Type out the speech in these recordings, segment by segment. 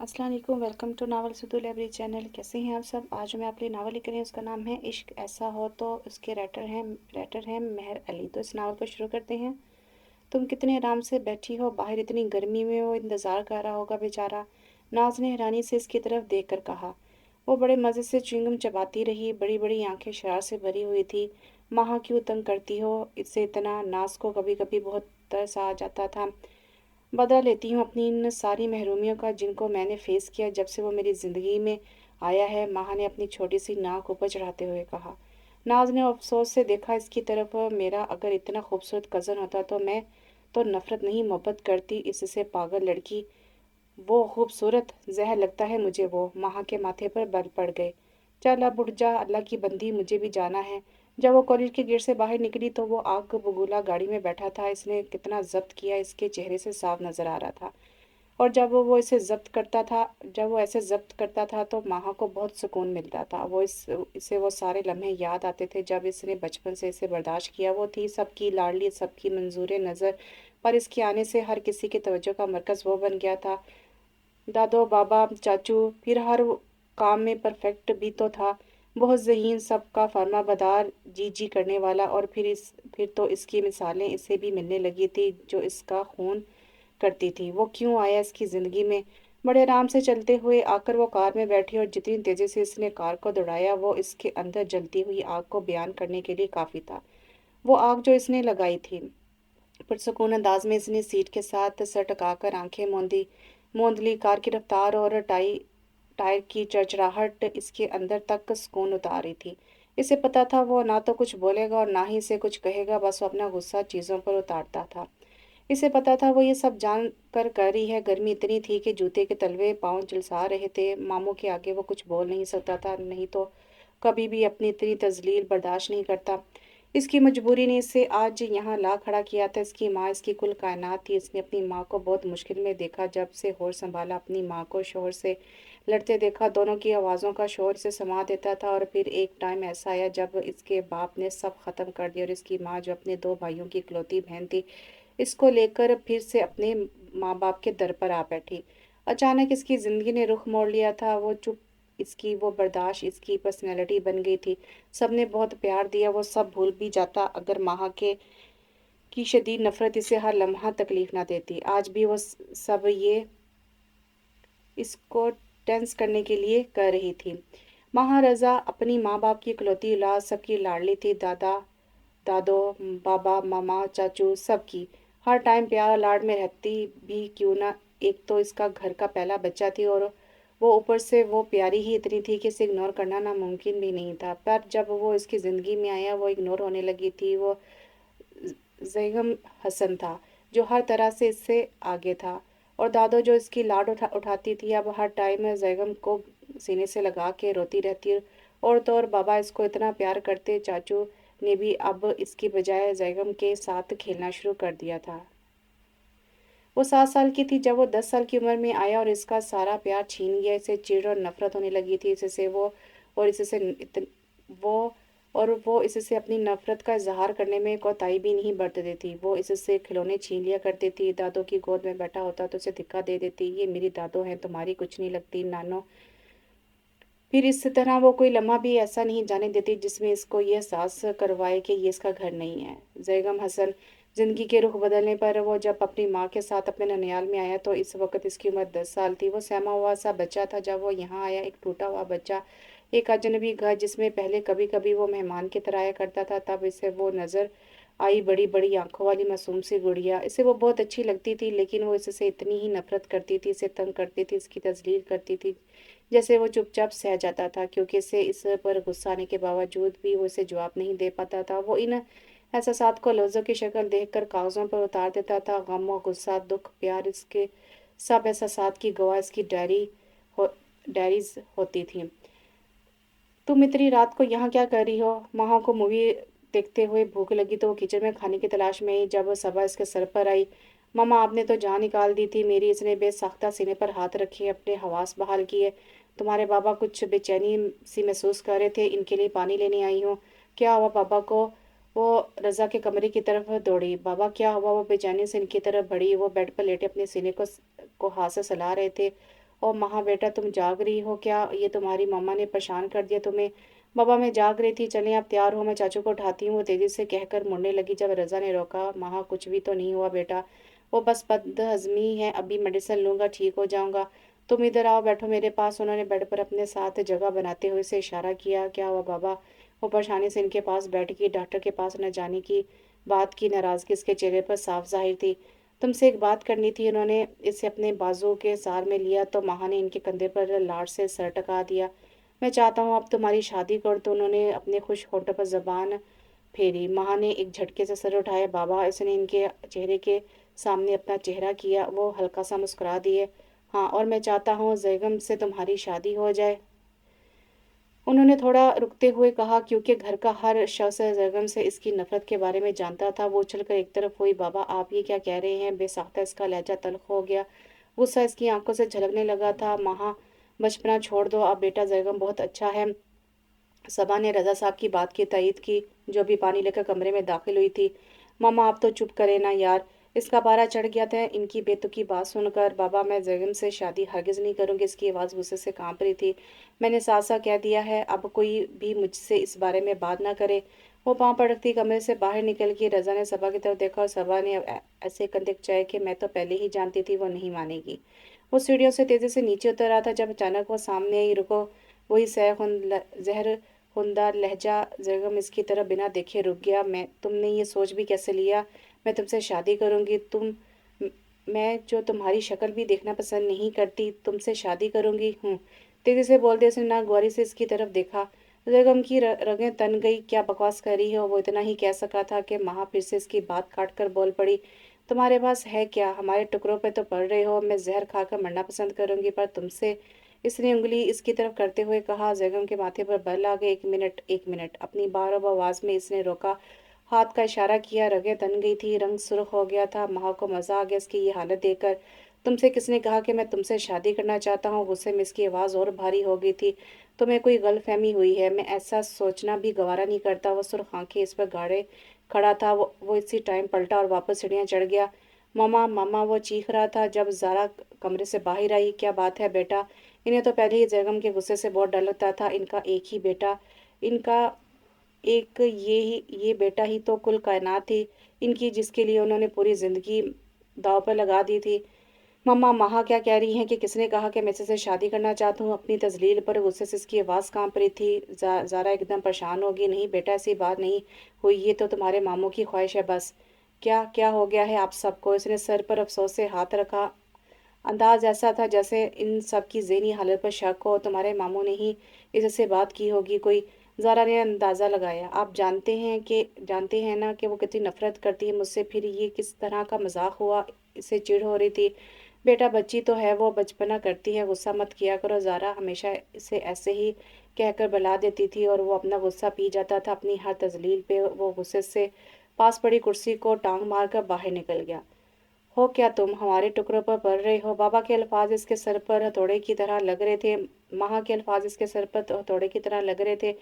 अस्सलाम वालेकुम, welcome to नावल सुधू लाइब्रेरी चैनल। कैसे हैं आप सब? आज मैं आपके लिए नावल लेकर आई हूँ। उसका नाम है इश्क ऐसा हो। तो उसके राइटर हैं मेहर अली। तो इस नावल को शुरू करते हैं। तुम कितने आराम से बैठी हो, बाहर इतनी गर्मी में वो इंतज़ार कर रहा होगा बेचारा, नाज ने हैरानी से इसकी तरफ देख कर कहा। वो बड़े मज़े से च्युइंगम चबाती रही, बड़ी बड़ी आंखें शरारत से भरी हुई थी। माँ क्यों तंग करती हो इससे इतना? नाज को कभी कभी बहुत तरस आ जाता था। बदला लेती हूँ अपनी इन सारी महरूमियों का जिनको मैंने फेस किया जब से वो मेरी ज़िंदगी में आया है, माँ ने अपनी छोटी सी नाक ऊपर चढ़ाते हुए कहा। नाज ने अफसोस से देखा इसकी तरफ। मेरा अगर इतना खूबसूरत कज़न होता तो मैं तो नफ़रत नहीं मोहब्बत करती इससे, पागल लड़की। वो खूबसूरत जहर लगता है मुझे वो। माँ के माथे पर बल पड़ गए। चल अब उठ जा, अल्लाह की बंदी, मुझे भी जाना है। जब वो कॉलेज के गेट से बाहर निकली तो वो आग बबूला गाड़ी में बैठा था। इसने कितना जब्त किया इसके चेहरे से साफ नजर आ रहा था। और जब वो ऐसे जब्त करता था तो माँ को बहुत सुकून मिलता था। इसे वो सारे लम्हे याद आते थे जब इसने बचपन से इसे बर्दाश्त किया। वो थी सबकी लाडली, सबकी मंजूर नज़र, पर इसके आने से हर किसी की तवज्जो का मरकज़ वो बन गया था। दादो, बाबा, चाचू, फिर हर काम में परफेक्ट भी तो था। बहुत ज़हीन, सबका फर्माबरदार, जी जी करने वाला। और फिर तो इसकी मिसालें इसे भी मिलने लगी थी जो इसका खून करती थी। वो क्यों आया इसकी ज़िंदगी में? बड़े आराम से चलते हुए आकर वो कार में बैठी और जितनी तेज़ी से इसने कार को दौड़ाया वो इसके अंदर जलती हुई आग को बयान करने के लिए काफ़ी था। वो आग जो इसने लगाई थी। पुरसकून अंदाज में इसने सीट के साथ सर टकाकर आंखें मूंद ली। कार की रफ्तार और टायर की चरचराहट इसके अंदर तक सुकून उतार रही थी। इसे पता था वो ना तो कुछ बोलेगा और ना ही इसे कुछ कहेगा, बस वो अपना गुस्सा चीज़ों पर उतारता था। इसे पता था वो ये सब जान कर रही है। गर्मी इतनी थी कि जूते के तलवे पाँव झुलसा रहे थे। मामू के आगे वो कुछ बोल नहीं सकता था, नहीं तो कभी भी अपनी इतनी तजलील बर्दाश्त नहीं करता। इसकी मजबूरी ने इसे आज यहाँ ला खड़ा किया था। इसकी माँ इसकी कुल कायनात थी। इसने अपनी माँ को बहुत मुश्किल में देखा जब से होश संभाला। अपनी माँ को शोहर से लड़ते देखा, दोनों की आवाज़ों का शोर से समा देता था। और फिर एक टाइम ऐसा आया जब इसके बाप ने सब ख़त्म कर दिया और इसकी माँ जो अपने दो भाइयों की इकलौती बहन थी, इसको लेकर फिर से अपने माँ बाप के दर पर आ बैठी। अचानक इसकी ज़िंदगी ने रुख मोड़ लिया था। वो चुप, इसकी वो बर्दाश्त इसकी पर्सनैलिटी बन गई थी। सबने बहुत प्यार दिया, वो सब भूल भी जाता अगर माँ के की शदीद नफरत इसे हर लम्हा तकलीफ ना देती। आज भी वो सब ये इसको टेंस करने के लिए कर रही थी। महाराजा अपनी माँ बाप की इकलौती औलाद, सबकी लाडली थी। दादो, बाबा, मामा, चाचू, सबकी हर टाइम प्यार लाड में रहती भी क्यों ना। एक तो इसका घर का पहला बच्चा थी और वो ऊपर से वो प्यारी ही इतनी थी कि इसे इग्नोर करना नामुमकिन भी नहीं था। पर जब वो इसकी ज़िंदगी में आया वो इग्नोर होने लगी थी। वो ज़ैगम हसन था जो हर तरह से इससे आगे था। और दादो जो इसकी लाड उठाती थी, अब हर टाइम ज़ैगम को सीने से लगा के रोती रहती। और तो और बाबा इसको इतना प्यार करते। चाचू ने भी अब इसकी बजाय ज़ैगम के साथ खेलना शुरू कर दिया था। वो 7 साल की थी जब वो 10 साल की उम्र में आया और इसका सारा प्यार छीन गया। इसे चिढ़ और नफरत होने लगी थी इससे। और इससे वो वो इससे अपनी नफरत का इजहार करने में कोताही भी नहीं बरतती थी। वो इससे खिलौने छीन लिया करती थी। दादो की गोद में बैठा होता तो उसे धिक्का दे देती, ये मेरी दादो है, तुम्हारी कुछ नहीं लगती नानो। फिर इस तरह वो कोई लम्हा भी ऐसा नहीं जाने देती जिसमें इसको ये एहसास करवाए कि ये इसका घर नहीं है। जैगम हसन जिंदगी के रुख बदलने पर वो जब अपनी माँ के साथ अपने ननियाल में आया तो इस वक्त इसकी उम्र 10 साल थी। वो सहमा हुआ सा बच्चा था जब वो यहाँ आया, एक टूटा हुआ बच्चा, एक अजनबी घर जिसमें पहले कभी कभी वो मेहमान की तरह आया करता था। तब इसे वो नज़र आई, बड़ी बड़ी आंखों वाली मासूम सी गुड़िया। इसे वो बहुत अच्छी लगती थी, लेकिन वो इससे इतनी ही नफरत करती थी, इसे तंग करती थी, इसकी तजलील करती थी। जैसे वो चुपचाप सह जाता था क्योंकि इसे इस पर गुस्सा आने के बावजूद भी वो इसे जवाब नहीं दे पाता था। वो इन एहसासात को लफ्ज़ों की शक्ल देखकर कागज़ों पर उतार देता था। गम और गुस्सा, दुख, प्यार, इसके सब एहसासात की गवाह इसकी डायरीज होती थी। तुम इतनी रात को यहाँ क्या कर रही हो? माँ को मूवी देखते हुए भूख लगी तो वो किचन में खाने की तलाश में आई। जब वो सबा इसके सर पर आई, मामा आपने तो जान निकाल दी थी मेरी। इसने बेसाख्ता सीने पर हाथ रखे अपने हवास बहाल किए। तुम्हारे बाबा कुछ बेचैनी सी महसूस कर रहे थे, इनके लिए पानी लेने आई हूँ। क्या हुआ बाबा को? वो रज़ा के कमरे की तरफ दौड़ी। बाबा क्या हुआ? वो बेचैनी से इनकी तरफ बढ़ी। वो बेड पर लेटे अपने सीने को हाथ से सला रहे थे और महा बेटा तुम जाग रही हो क्या? ये तुम्हारी मम्मा ने परेशान कर दिया तुम्हें? बाबा मैं जाग रही थी, चलें आप तैयार हो, मैं चाचू को उठाती हूँ। वो तेजी से कहकर मुड़ने लगी जब रजा ने रोका। महा कुछ भी तो नहीं हुआ बेटा, वो बस बदहजमी है, अभी मेडिसिन लूंगा ठीक हो जाऊंगा। तुम इधर आओ, बैठो मेरे पास। उन्होंने बेड पर अपने साथ जगह बनाते हुए से इशारा किया। क्या हुआ बाबा? वो परेशानी से इनके पास बैठ गई। डॉक्टर के पास न जाने की बात की नाराजगी इसके चेहरे पर साफ जाहिर थी। तुमसे एक बात करनी थी। उन्होंने इसे अपने बाजू के सार में लिया तो महा ने इनके कंधे पर लाड़ से सर टका दिया। मैं चाहता हूँ अब तुम्हारी शादी कर दो। उन्होंने अपने खुश होठों पर जबान फेरी। महा ने एक झटके से सर उठाया। बाबा, इसने इनके चेहरे के सामने अपना चेहरा किया। वो हल्का सा मुस्कुरा दिए। हाँ, और मैं चाहता हूँ जैगम से तुम्हारी शादी हो जाए। उन्होंने थोड़ा रुकते हुए कहा, क्योंकि घर का हर शख्स जैगम से इसकी नफरत के बारे में जानता था। वो उछलकर एक तरफ हुई। बाबा आप ये क्या कह रहे हैं? बेसाख्ता इसका लहजा तल्ख हो गया। गुस्सा इसकी आंखों से झलकने लगा था। महा, बचपना छोड़ दो अब बेटा, जैगम बहुत अच्छा है। सबा ने रजा साहब की बात की तायीद की, जो अभी पानी लेकर कमरे में दाखिल हुई थी। मामा आप तो चुप करे ना यार, इसका पारा चढ़ गया था इनकी बेतुकी बात सुनकर। बाबा मैं जैगम से शादी हरगिज नहीं करूंगी। इसकी आवाज़ गुस्से से कांप रही थी। मैंने साफ साफ कह दिया है, अब कोई भी मुझसे इस बारे में बात ना करे। वो पाँव पटकती कमरे से बाहर निकल गई। रजा ने सबा की तरफ देखा और सबा ने ऐसे कंधे उठाए कि मैं तो पहले ही जानती थी वो नहीं मानेगी। वो सीढ़ियों से तेजी से नीचे उतर रहा था जब अचानक वो सामने आई। रुको, वही जहर हुंदार लहजा जैगम इसकी तरफ बिना देखे रुक गया। मैं, तुमने ये सोच भी कैसे लिया मैं तुमसे शादी करूंगी? मैं जो तुम्हारी शक्ल भी देखना पसंद नहीं करती, तुमसे शादी करूंगी हूँ। तेजी से बोलते उसने नागवारी से इसकी तरफ देखा। जैगम की रगें तन गई। क्या बकवास कर रही हो? वो इतना ही कह सका था कि महा फिर से इसकी बात काट कर बोल पड़ी। तुम्हारे पास है क्या? हमारे टुकड़ों पे तो पड़ रहे हो। मैं जहर खाकर मरना पसंद करूंगी, पर तुमसे। इसने उंगली इसकी तरफ करते हुए कहा। जैगम के माथे पर बल आ गए। एक मिनट, एक मिनट, अपनी बार आवाज में इसने रोका। हाथ का इशारा किया। रगें तन गई थी, रंग सुर्ख हो गया था। महा को मजा आ गया इसकी ये हालत देखकर। तुमसे किसने कहा कि मैं तुमसे शादी करना चाहता हूँ? गुस्से में इसकी आवाज़ और भारी हो गई थी। तुम्हें कोई गलतफहमी हुई है, मैं ऐसा सोचना भी गवारा नहीं करता। वो सुर्ख आंखें इस पर गाड़े खड़ा था। वो इसी टाइम पलटा और वापस सीढ़ियाँ चढ़ गया। मामा मामा, वो चीख रहा था जब जारा कमरे से बाहर आई। क्या बात है बेटा? इन्हें तो पहले ही जैगम के गुस्से से बहुत डर लगता था। इनका एक ही बेटा, इनका एक ये बेटा ही तो कुल कायनात थी इनकी, जिसके लिए उन्होंने पूरी जिंदगी दांव पर लगा दी थी। मम्मा, महा क्या कह रही हैं कि किसने कहा कि मैं इससे शादी करना चाहता हूँ? अपनी तजलील पर गुस्से से इसकी आवाज़ कांप रही थी। जारा एकदम परेशान होगी। नहीं बेटा, ऐसी बात नहीं हुई, ये तो तुम्हारे मामू की ख्वाहिश है बस। क्या क्या हो गया है आप सबको? इसने सर पर अफसोस से हाथ रखा। अंदाज ऐसा था जैसे इन सब की ज़हनी हालत पर शक हो। तुम्हारे मामू ने ही इससे बात की होगी कोई। ज़ारा ने अंदाज़ा लगाया। आप जानते हैं ना कि वो कितनी नफरत करती है मुझसे। फिर ये किस तरह का मजाक हुआ? इससे चिढ़ हो रही थी। बेटा बच्ची तो है, वो बचपना करती है, गुस्सा मत किया करो। ज़ारा हमेशा इसे ऐसे ही कहकर बला देती थी और वो अपना गुस्सा पी जाता था अपनी हर तजलील पे। वो गुस्से से पास पड़ी कुर्सी को टांग मारकर बाहर निकल गया। हो क्या तुम? हमारे टुकड़ों पर पड़ रहे हो? बाबा के अल्फाज इसके सर पर हथौड़े की तरह लग रहे थे। महा के अल्फाज इसके सर पर हथौड़े की तरह लग रहे थे।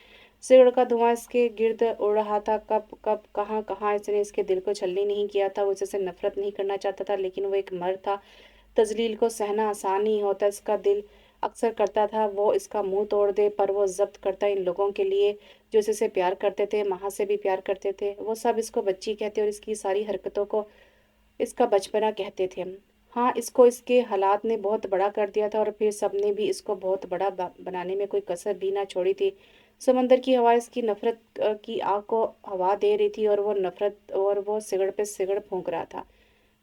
सिगड़ का धुआं इसके गिर्द उड़ रहा था। कब कब कहाँ कहाँ इसने इसके दिल को छलनी नहीं किया था। वो इससे नफरत नहीं करना चाहता था, लेकिन वो एक मर्द था। तजलील को सहना आसान नहीं होता। इसका दिल अक्सर करता था वो इसका मुंह तोड़ दे, पर वो जब्त करता इन लोगों के लिए जो इससे प्यार करते थे, महा से भी प्यार करते थे। वो सब इसको बच्ची कहते और इसकी सारी हरकतों को इसका बचपना कहते थे। हाँ, इसको इसके हालात ने बहुत बड़ा कर दिया था और फिर सबने भी इसको बहुत बड़ा बनाने में कोई कसर भी ना छोड़ी थी। समंदर की हवा इसकी नफरत की आग को हवा दे रही थी और वो नफरत और वो सिगड़ पे सिगड़ फूंक रहा था।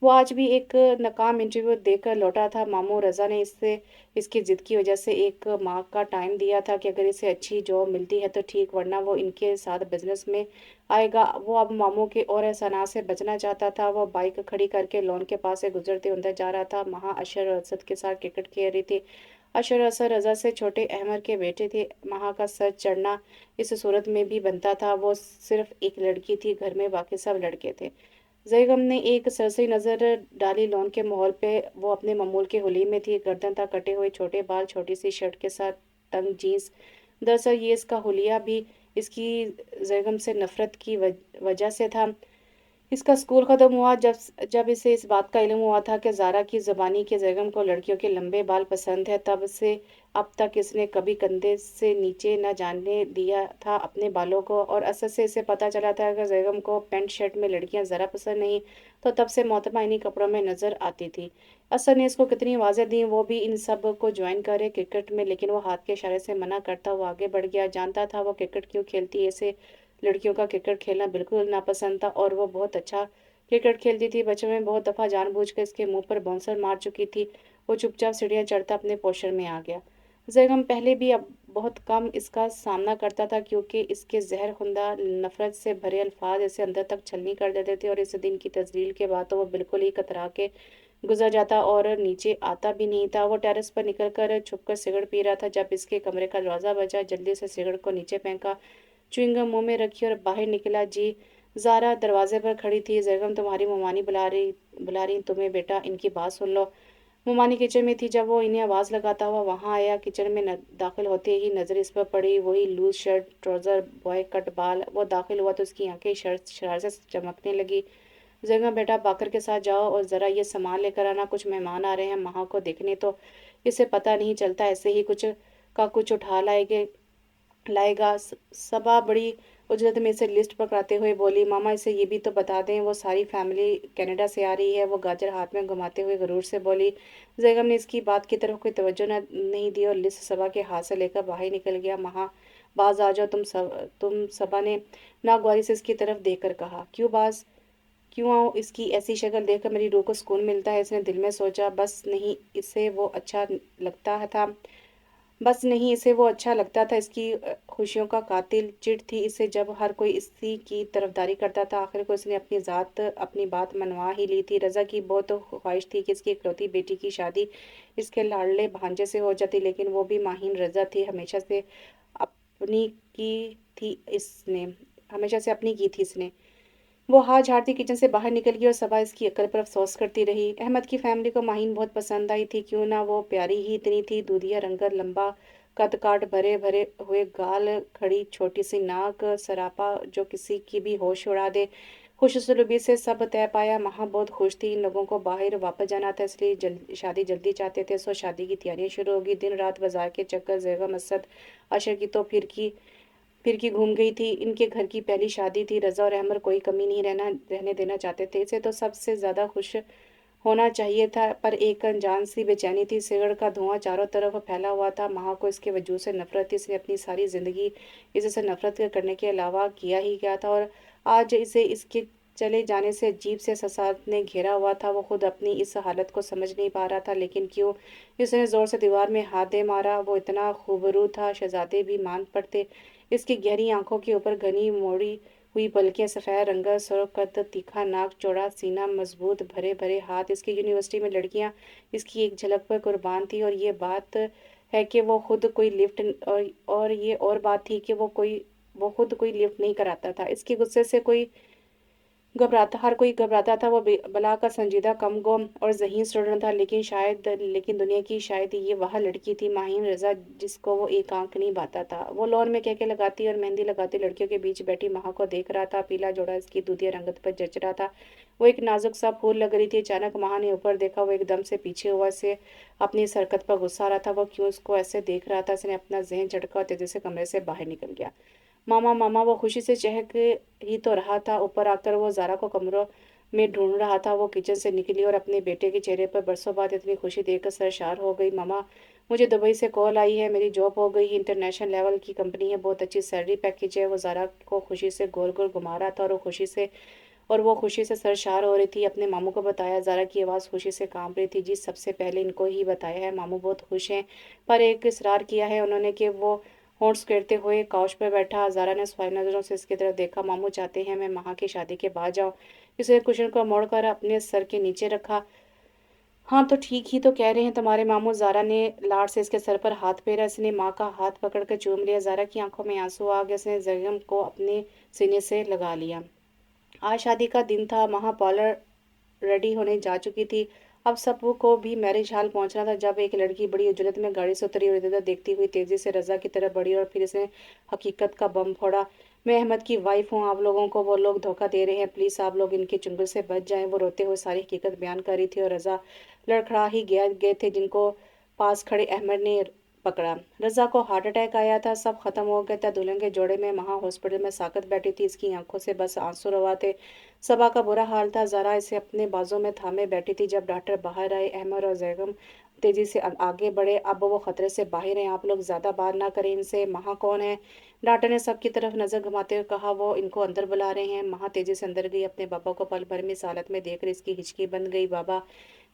वो आज भी एक नाकाम इंटरव्यू देकर लौटा था। मामू रजा ने इससे इसकी जिद की वजह से एक माह का टाइम दिया था कि अगर इसे अच्छी जॉब मिलती है तो ठीक, वरना वो इनके साथ बिजनेस में आएगा। वो अब मामू के और एहसानात से बचना चाहता था। वो बाइक खड़ी करके लॉन के पास से गुजरते अंदर जा रहा था। महा अशर और असद के साथ क्रिकेट खेल रही थी। अशर असर रजा से छोटे अहमद के बेटे थे। महा का सर चढ़ना इस सूरत में भी बनता था। वो सिर्फ एक लड़की थी, घर में बाकी सब लड़के थे। जैगम ने एक सरसरी नजर डाली लॉन के माहौल पे। वो अपने मामूल के होली में थी। गर्दन तक कटे हुए छोटे बाल, छोटी सी शर्ट के साथ तंग जीन्स। दरअसल ये इसका हुलिया भी इसकी जैगम से नफरत की वजह से था। इसका स्कूल ख़त्म हुआ जब इसे इस बात का इल्म हुआ था कि ज़ारा की ज़ुबानी के ज़ैगम को लड़कियों के लंबे बाल पसंद है। तब से अब तक इसने कभी कंधे से नीचे न जाने दिया था अपने बालों को, और असर से इसे पता चला था कि ज़ैगम को पैंट शर्ट में लड़कियां ज़रा पसंद नहीं, तो तब से मोहतरमा इन्हीं कपड़ों में नज़र आती थी। असर ने इसको कितनी आवाज़ें दी, वो भी इन सब को ज्वाइन करे क्रिकेट में, लेकिन वो हाथ के इशारे से मना करता हुआ आगे बढ़ गया। जानता था वो क्रिकेट क्यों खेलती है, इसे लड़कियों का क्रिकेट खेलना बिल्कुल नापसंद था, और वो बहुत अच्छा क्रिकेट खेलती थी। बचपन में बहुत दफ़ा जानबूझकर इसके मुंह पर बाउंसर मार चुकी थी। वो चुपचाप सीढ़ियाँ चढ़ता अपने पोर्शन में आ गया। जैगम पहले भी अब बहुत कम इसका सामना करता था, क्योंकि इसके जहर खुंदा नफरत से भरे अल्फाज इसे अंदर तक छलनी कर देते थे, और इस दिन की तस्लील के बाद तो वो बिल्कुल ही कतरा के गुजर जाता और नीचे आता भी नहीं था। वो टेरेस पर निकलकर छुपकर सिगरेट पी रहा था जब इसके कमरे का दरवाज़ा बजा। जल्दी से सिगरेट को नीचे फेंका, च्युइंगम मुंह में रखी और बाहर निकला। जी, ज़ारा दरवाजे पर खड़ी थी। जैगम, तुम्हारी ममानी बुला रही तुम्हें बेटा, इनकी बात सुन लो। ममानी किचन में थी जब वो इन्हें आवाज़ लगाता हुआ वहाँ आया। किचन में दाखिल होते ही नज़र इस पर पड़ी, वही loose shirt, trouser, boy cut बाल। वो दाखिल हुआ तो उसकी आंखें शरारत से चमकने लगी। जैगम, बेटा बाकर के साथ जाओ और ज़रा ये सामान लेकर आना, कुछ मेहमान आ रहे हैं माँ को देखने। तो इसे पता नहीं चलता, ऐसे ही कुछ का कुछ उठा लाएगा। सबा बड़ी उजलत में इसे लिस्ट पकड़ाते हुए बोली, मामा इसे ये भी तो बता दें वो सारी फैमिली कनाडा से आ रही है। वो गाजर हाथ में घुमाते हुए गरूर से बोली। जैगम ने इसकी बात की तरफ कोई तवज्जो नहीं दी और लिस्ट सबा के हाथ से लेकर बाहर निकल गया। महा, बाज आ जाओ तुम, सबा ने नागवारी से इसकी तरफ देखकर कहा। क्यों बाज, क्यों आओ, इसकी ऐसी शक्ल देखकर मेरी रूह को सुकून मिलता है, इसने दिल में सोचा। बस नहीं इसे वो अच्छा लगता था। इसकी खुशियों का कातिल चिढ़ थी इसे जब हर कोई इसी की तरफदारी करता था। आखिर को इसने अपनी बात मनवा ही ली थी। रज़ा की बहुत तो ख्वाहिश थी कि इसकी इकलौती बेटी की शादी इसके लाडले भांजे से हो जाती, लेकिन वो भी माहीन रज़ा थी। अपनी की इसने हमेशा से अपनी की थी इसने। वो हाथ झाड़ती किचन से बाहर निकल गई और सबा इसकी अकल पर अफसोस करती रही। अहमद की फैमिली को माहीन बहुत पसंद आई थी, क्यों ना, वो प्यारी ही इतनी थी। दूधिया रंगत, लंबा कद काट, भरे भरे हुए गाल, खड़ी छोटी सी नाक, सरापा जो किसी की भी होश उड़ा दे। खुश सलूबी से सब तय पाया। माँ बहुत खुश थी। इन लोगों को बाहर वापस जाना था, इसलिए शादी जल्दी चाहते थे। सो शादी की तैयारियां शुरू होगी। दिन रात बाजार के चक्कर, जैगम, असद, अशर की तो फिर की घूम गई थी। इनके घर की पहली शादी थी। रज़ा और अहमद कोई कमी नहीं रहने देना चाहते थे। इसे तो सबसे ज़्यादा खुश होना चाहिए था, पर एक अनजान सी बेचैनी थी। सिगरेट का धुआं चारों तरफ फैला हुआ था। माँ को इसके वजूद से नफरत थी। इसने अपनी सारी ज़िंदगी इसे नफरत करने के अलावा किया ही क्या था, और आज इसे इसके चले जाने से अजीब से एहसास ने घेरा हुआ था। वो खुद अपनी इस हालत को समझ नहीं पा रहा था, लेकिन क्यों इसने ज़ोर से दीवार में हाथ दे मारा। वो इतना खूबरू था, शहजादे भी मान पड़ते। इसकी गहरी आंखों के ऊपर घनी मोड़ी हुई पलकें, सफ़ेद रंगा सुर्ख कद, तीखा नाक, चौड़ा सीना, मजबूत भरे भरे हाथ। इसकी यूनिवर्सिटी में लड़कियां इसकी एक झलक पर कुर्बान थी, और ये बात है कि वो खुद कोई लिफ्ट और ये और बात थी कि वो खुद कोई लिफ्ट नहीं कराता था। इसके गुस्से से हर कोई घबराता था। वो बला का संजीदा, कमगो और ज़हीन स्टूडेंट था, लेकिन दुनिया की शायद ये वह लड़की थी, माहीन रज़ा, जिसको वो एक आंख नहीं भाता था। वो लॉन में कहके लगाती और मेहंदी लगाती लड़कियों के बीच बैठी माँ को देख रहा था। पीला जोड़ा इसकी दूधिया रंगत पर जच रहा था। वो एक नाजुक सा फूल लग रही थी। अचानक माँ ने ऊपर देखा। वो एकदम से पीछे हुआ से अपनी इस हरकत पर गुस्सा आ रहा था। वो क्यों उसको ऐसे देख रहा था। इसने अपना जहन झटका और तेजी से कमरे से बाहर निकल गया। मामा, मामा, वो खुशी से चहक ही तो रहा था। ऊपर आकर वो ज़ारा को कमरों में ढूंढ रहा था। वो किचन से निकली और अपने बेटे के चेहरे पर बरसों बाद इतनी खुशी देखकर सरशार हो गई। मामा, मुझे दुबई से कॉल आई है, मेरी जॉब हो गई, इंटरनेशनल लेवल की कंपनी है, बहुत अच्छी सैलरी पैकेज है। वो ज़ारा को खुशी से गोल गोल घुमा रहा था, और वो खुशी से सरशार हो रही थी। अपने मामू को बताया। ज़ारा की आवाज़ खुशी से कांप रही थी। जी, सबसे पहले इनको ही बताया है, मामू बहुत खुश हैं, पर एक इसरार किया है उन्होंने कि वो होंठ सुखेड़ते हुए काउच पर बैठा। ज़ारा ने सवाल नज़रों से इसकी तरफ देखा। मामू चाहते हैं मैं माँ की शादी के बाद जाऊँ। इसने कुशन को मोड़कर अपने सर के नीचे रखा। हाँ, तो ठीक ही तो कह रहे हैं तुम्हारे मामू। ज़ारा ने लाड से इसके सर पर हाथ फेरा। इसने माँ का हाथ पकड़कर चूम लिया। ज़ारा की आंखों में आंसू आ गए। इसने जगम को अपने सीने से लगा लिया। आज शादी का दिन था। महा पार्लर रेडी होने जा चुकी थी। अब सबको भी मैरिज हॉल पहुंचना था जब एक लड़की बड़ी उजलत में गाड़ी से उतरी और इधर उधर देखती हुई तेजी से रज़ा की तरफ बढ़ी, और फिर इसने हकीकत का बम फोड़ा। मैं अहमद की वाइफ हूँ, आप लोगों को वो लोग धोखा दे रहे हैं, प्लीज़ आप लोग इनके चुंगल से बच जाएं। वो रोते हुए सारी हकीकत बयान कर रही थी और रज़ा लड़खड़ा ही गए थे, जिनको पास खड़े अहमद ने पकड़ा। रज़ा को हार्ट अटैक आया था, सब खत्म हो गया था। दुल्हन के जोड़े में महा हॉस्पिटल में साकत बैठी थी, इसकी आंखों से बस आंसू रवा थे। सबा का बुरा हाल था, ज़रा इसे अपने बाजों में थामे बैठी थी। जब डॉक्टर बाहर आए, अहमद और जैगम तेजी से आगे बढ़े। अब वो खतरे से बाहर हैं, आप लोग ज्यादा बात ना करें इनसे। महा कौन है? डॉक्टर ने सबकी तरफ नजर घुमाते हुए कहा। वो इनको अंदर बुला रहे हैं। महा तेजी से अंदर गई, अपने बाबा को पल भर में इस हालत में देखकर इसकी हिचकी बंद गई। बाबा,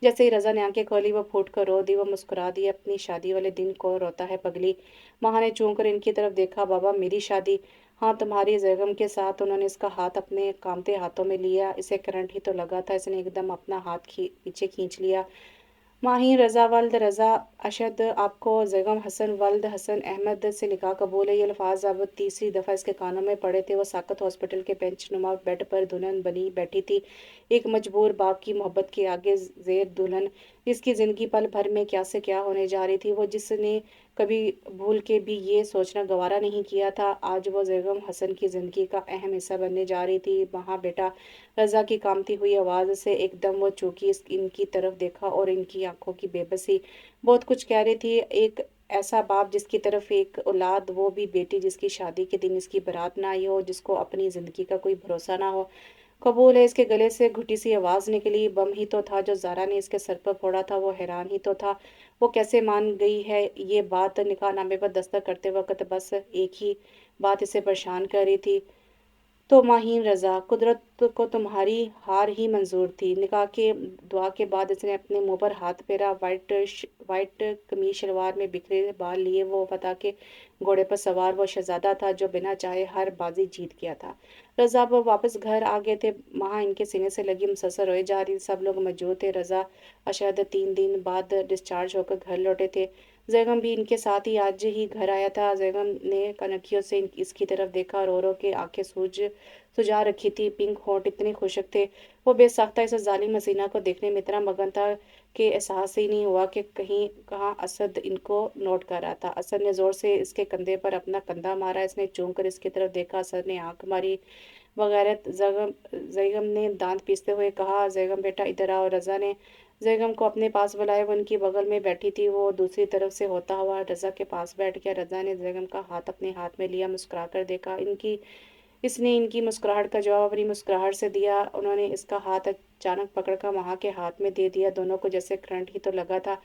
जैसे ही रजा ने आंखें खोली वो फूट कर रो दी। वो मुस्कुरा दी, अपनी शादी वाले दिन को रोता है पगली। महा ने चूम कर इनकी तरफ देखा। बाबा, मेरी शादी? हाँ, तुम्हारी जैगम के साथ। उन्होंने इसका हाथ अपने कामते हाथों में लिया। इसे करंट ही तो लगा था, इसने एकदम अपना हाथ पीछे खींच लिया। माही रजा वल्द रजा अशद, आपको जैगम हसन वल्द हसन अहमद से निकाह कबूल है। ये अल्फाज अब तीसरी दफ़ा इसके कानों में पड़े थे। वो साकत हॉस्पिटल के बेंच नुमा बेड पर दुल्हन बनी बैठी थी, एक मजबूर बाप की मोहब्बत के आगे जेर दुल्हन। इसकी ज़िंदगी पल भर में क्या से क्या होने जा रही थी, वो जिसने कभी भूल के भी ये सोचना गवारा नहीं किया था, आज वो जैगम हसन की ज़िंदगी का अहम हिस्सा बनने जा रही थी। वहाँ बेटा, रजा की कामती हुई आवाज़ से एकदम वो चौंकी, इनकी तरफ देखा और इनकी आंखों की बेबसी बहुत कुछ कह रही थी। एक ऐसा बाप जिसकी तरफ एक औलाद, वो भी बेटी जिसकी शादी के दिन इसकी बारात ना आई हो, जिसको अपनी ज़िंदगी का कोई भरोसा ना हो। कबूल है। इसके गले से घुटी सी आवाज़ निकली। बम ही तो था जो ज़ारा ने इसके सर पर फोड़ा था। वो हैरान ही तो था, वो कैसे मान गई है ये बात। निकाहनामे पर दस्तखत करते वक्त बस एक ही बात इसे परेशान कर रही थी, तो माहीन रजा, कुदरत को तुम्हारी हार ही मंजूर थी। निकाह के दुआ के बाद इसने अपने मुंह पर हाथ फेरा। वाइट कमीज शलवार में बिखरे बाल लिए वो फतह के घोड़े पर सवार वो शहजादा था जो बिना चाहे हर बाजी जीत गया था। रजा वो वापस घर आ गए थे। वहाँ इनके सीने से लगी मुसलसल रोए जा रही, सब लोग मौजूद थे। रजा अशहद 3 दिन बाद डिस्चार्ज होकर घर लौटे थे। जैगम भी इनके साथ ही आज ही घर आया था। जैगम ने कनखियों से इसकी तरफ देखा, रो रो के आंखें सुजा रखी थी, पिंक होंठ इतने खुशक थे। वो बेसाख्ता इस जालिम हसीना को देखने में इतना मगन था कि एहसास ही नहीं हुआ कि कहीं कहाँ असद इनको नोट कर रहा था। असद ने जोर से इसके कंधे पर अपना कंधा मारा, इसने चूम कर इसकी तरफ देखा। असद ने आंख मारी। वगैरह जैगम ने दांत पीसते हुए कहा, जैगम बेटा इधर आओ। रजा ने जैगम को अपने पास बुलाया। वो उनकी बगल में बैठी थी। वो दूसरी तरफ से होता हुआ रजा के पास बैठ गया। रजा ने जैगम का हाथ अपने हाथ में लिया, मुस्कुरा कर देखा। इसने इनकी मुस्कुराहट का जवाब अपनी मुस्कुराहट से दिया। उन्होंने इसका हाथ अचानक पकड़कर महा के हाथ में दे दिया। दोनों को जैसे करंट ही तो लगा था।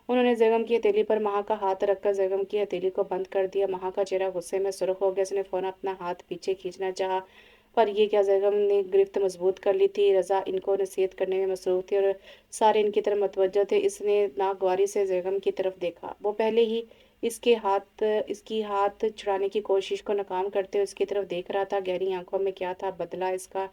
उन्होंने जैगम की हथेली पर महा का हाथ रखकर जैगम की हथेली को बंद कर दिया। महा का चेहरा गुस्से में सुर्ख हो गया। उसने फौरन अपना हाथ पीछे खींचना चाहा, पर ये क्या, जैगम ने गिरफ्त मजबूत कर ली थी। रजा इनको नसीहत करने में मसरूफ थी और सारे इनकी तरफ मतवज्जो थे। इसने नागवारी से जैगम की तरफ देखा। वो पहले ही इसकी हाथ छुड़ाने की कोशिश को नाकाम करते हुए उसकी तरफ देख रहा था। गहरी आंखों में क्या था बदला, इसका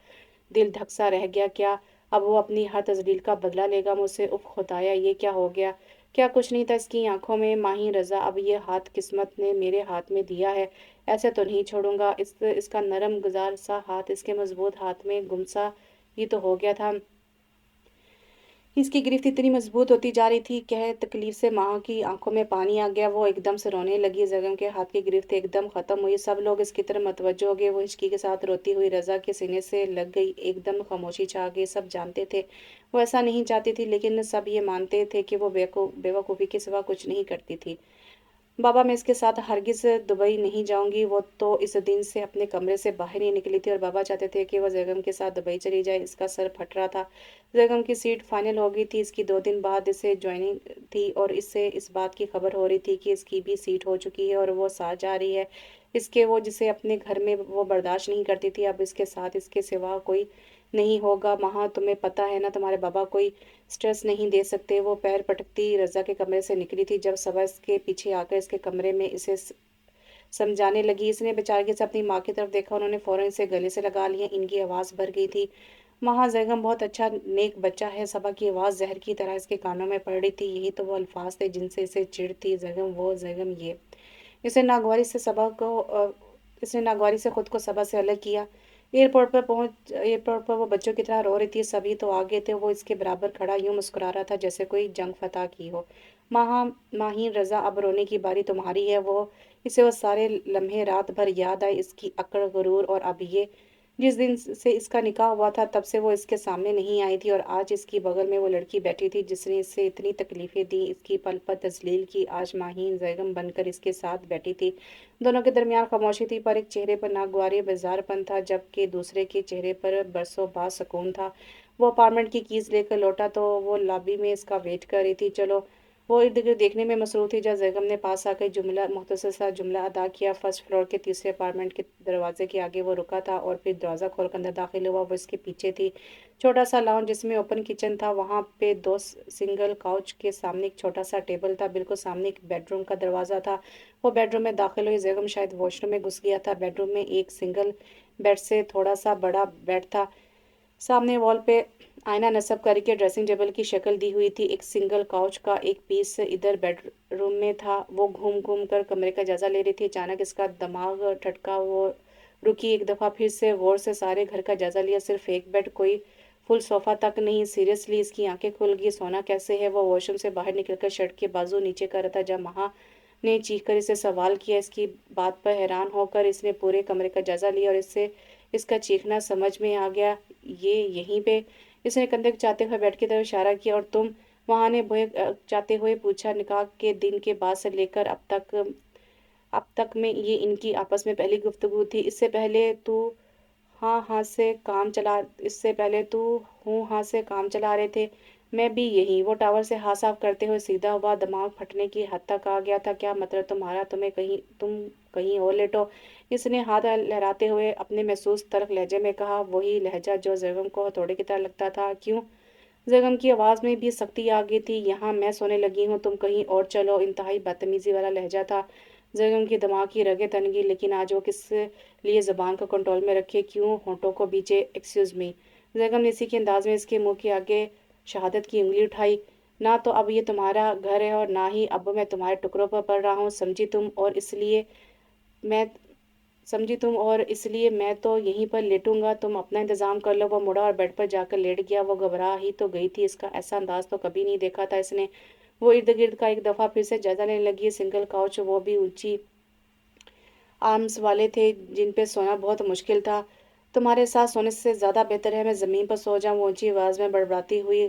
दिल धक सा रह गया। क्या अब वो अपनी हर तजलील का बदला लेगा मुझसे? उफ खुदाया, ये क्या हो गया? क्या कुछ नहीं था इसकी आंखों में? माही रजा, अब ये हाथ किस्मत ने मेरे हाथ में दिया है, ऐसे तो नहीं छोड़ूंगा। इसका नरम गुजार सा हाथ इसके मजबूत हाथ में गुमसा ही तो हो गया था। इसकी गिरफ्त इतनी मजबूत होती जा रही थी, कह तकलीफ से माँ की आंखों में पानी आ गया। वो एकदम से रोने लगी। जगम के हाथ की गिरफ्त एकदम खत्म हुई। सब लोग इसकी तरफ मतवज्जो हो गए। वो हिचकी के साथ रोती हुई रजा के सीने से लग गई। एकदम खामोशी छा गई। सब जानते थे वो ऐसा नहीं चाहती थी, लेकिन सब ये मानते थे कि वो बेवकूफ़ी के सिवा कुछ नहीं करती थी। बाबा, मैं इसके साथ हरगिज दुबई नहीं जाऊंगी। वो तो इस दिन से अपने कमरे से बाहर नहीं निकली थी और बाबा चाहते थे कि वह जैगम के साथ दुबई चली जाए। इसका सर फट रहा था। जैगम की सीट फाइनल हो गई थी। इसकी 2 दिन बाद इसे ज्वाइनिंग थी और इससे इस बात की खबर हो रही थी कि इसकी भी सीट हो चुकी है और वो साथ जा रही है। इसके वो जिसे अपने घर में वो बर्दाश्त नहीं करती थी, अब इसके साथ इसके सिवा कोई नहीं होगा। महा, तुम्हें पता है ना, तुम्हारे बाबा कोई स्ट्रेस नहीं दे सकते। वो पैर पटकती रजा के कमरे से निकली थी। जब सबा इसके पीछे आकर इसके कमरे में इसे समझाने लगी, इसने बेचारगी से अपनी माँ की तरफ देखा। उन्होंने फौरन इसे गले से लगा लिया। इनकी आवाज़ भर गई थी। महा, जैगम बहुत अच्छा नेक बच्चा है। सबा की आवाज़ जहर की तरह इसके कानों में पड़ रही थी। यही तो वो अल्फाज थे जिनसे इसे चिढ़ थी। जैगम वो, जैगम ये। इसे नागवारी से सबा को इसने नागवारी से खुद को सबा से अलग किया। एयरपोर्ट पर वो बच्चों की तरह रो रही थी। सभी तो आ गए थे। वो इसके बराबर खड़ा यूं मुस्कुरा रहा था जैसे कोई जंग फतह की हो। माहीन रज़ा, अब रोने की बारी तुम्हारी है। इसे वो सारे लम्हे रात भर याद आए, इसकी अकड़, गुरूर, और अब ये जिस दिन से इसका निकाह हुआ था तब से वो इसके सामने नहीं आई थी, और आज इसकी बगल में वो लड़की बैठी थी जिसने इसे इतनी तकलीफ़ें दी, इसकी पल पल तजलील की। आज माहीन जैगम बनकर इसके साथ बैठी थी। दोनों के दरमियान खामोशी थी, पर एक चेहरे पर नागवारी बेजारपन था, जबकि दूसरे के चेहरे पर बरसों बाद सुकून था। वो अपार्टमेंट की कीज लेकर लौटा तो वो लॉबी में इसका वेट कर रही थी। चलो, वो इर्द गिर्द देखने में मसरूफ़ थी। जब जैगम ने पास आकर मुख्तसर सा जुमला अदा किया। फर्स्ट फ्लोर के तीसरे अपार्टमेंट के दरवाजे के आगे वो रुका था और फिर दरवाज़ा खोलकर अंदर दाखिल हुआ। वो इसके पीछे थी। छोटा सा लाउंज जिसमें ओपन किचन था, वहाँ पे दो सिंगल काउच के सामने एक छोटा सा टेबल था। बिल्कुल सामने एक बेडरूम का दरवाज़ा था। वो बेडरूम में दाखिल हुई। जैगम शायद वॉशरूम में घुस गया था। बेडरूम में एक सिंगल बेड से थोड़ा सा बड़ा बेड था। सामने वॉल पे आईना नस्ब करके ड्रेसिंग टेबल की शक्ल दी हुई थी। एक सिंगल काउच का एक पीस इधर बेडरूम में था। वो घूम घूम कर कमरे का जायजा ले रही थी। अचानक इसका दिमाग ठटका। वो रुकी। एक दफ़ा फिर से गौर से सारे घर का जायजा लिया। सिर्फ एक बेड, कोई फुल सोफा तक नहीं। सीरियसली इसकी आंखें खुल गई। सोना कैसे है? वो वॉशरूम से बाहर निकलकर शर्ट के बाजू नीचे कर रहा था जब महा ने चीख कर इसे सवाल किया। इसकी बात पर हैरान होकर इसने पूरे कमरे का जायजा लिया और इसका चीखना समझ में आ गया। ये यहीं पे। इसने कंधे चाहते हुए बेड की तरफ इशारा किया। और तुम? वहां ने भय चाहते हुए पूछा। निकाह के दिन के बाद से लेकर अब तक में ये इनकी आपस में पहली गुफ्तगू थी। हाँ हाँ से काम चला इससे पहले तू हूँ हाँ से काम चला रहे थे। मैं भी यही। वो टावर से हाथ साफ करते हुए सीधा हुआ। दिमाग फटने की हद तक आ गया था। क्या मतलब तुम्हारा? तुम कहीं और लेटो। इसने हाथ लहराते हुए अपने महसूस तल्ख लहजे में कहा, वही लहजा जो जैगम को हथौड़े की तरह लगता था। क्यों? जैगम की आवाज़ में भी सख्ती आ गई थी। यहाँ मैं सोने लगी हूँ, तुम कहीं और चलो। इंतहाई बदतमीजी वाला लहजा था। जैगम की दिमाग की रगें तन गई, लेकिन आज वो किस लिए ज़बान को कंट्रोल में रखे? क्यों होंठों को बीचे? Excuse me. जैगम ने इसी के अंदाज में इसके मुंह के आगे शहादत की उंगली उठाई। ना तो अब ये तुम्हारा घर है और ना ही अब मैं तुम्हारे टुकड़ों पर पड़ रहा हूँ। मैं समझी तुम, और इसलिए मैं तो यहीं पर लेटूंगा। तुम अपना इंतजाम कर लो। वो मुड़ा और बेड पर जाकर लेट गया। वो घबरा ही तो गई थी। इसका ऐसा अंदाज तो कभी नहीं देखा था इसने। वो इर्द गिर्द का एक दफ़ा फिर से जायजा लेने लगी। सिंगल काउच, वो भी ऊंची आर्म्स वाले थे जिन पे सोना बहुत मुश्किल था। तुम्हारे साथ सोने से ज़्यादा बेहतर है मैं ज़मीन पर सो जाऊं। वो ऊंची आवाज़ में बड़बड़ाती हुई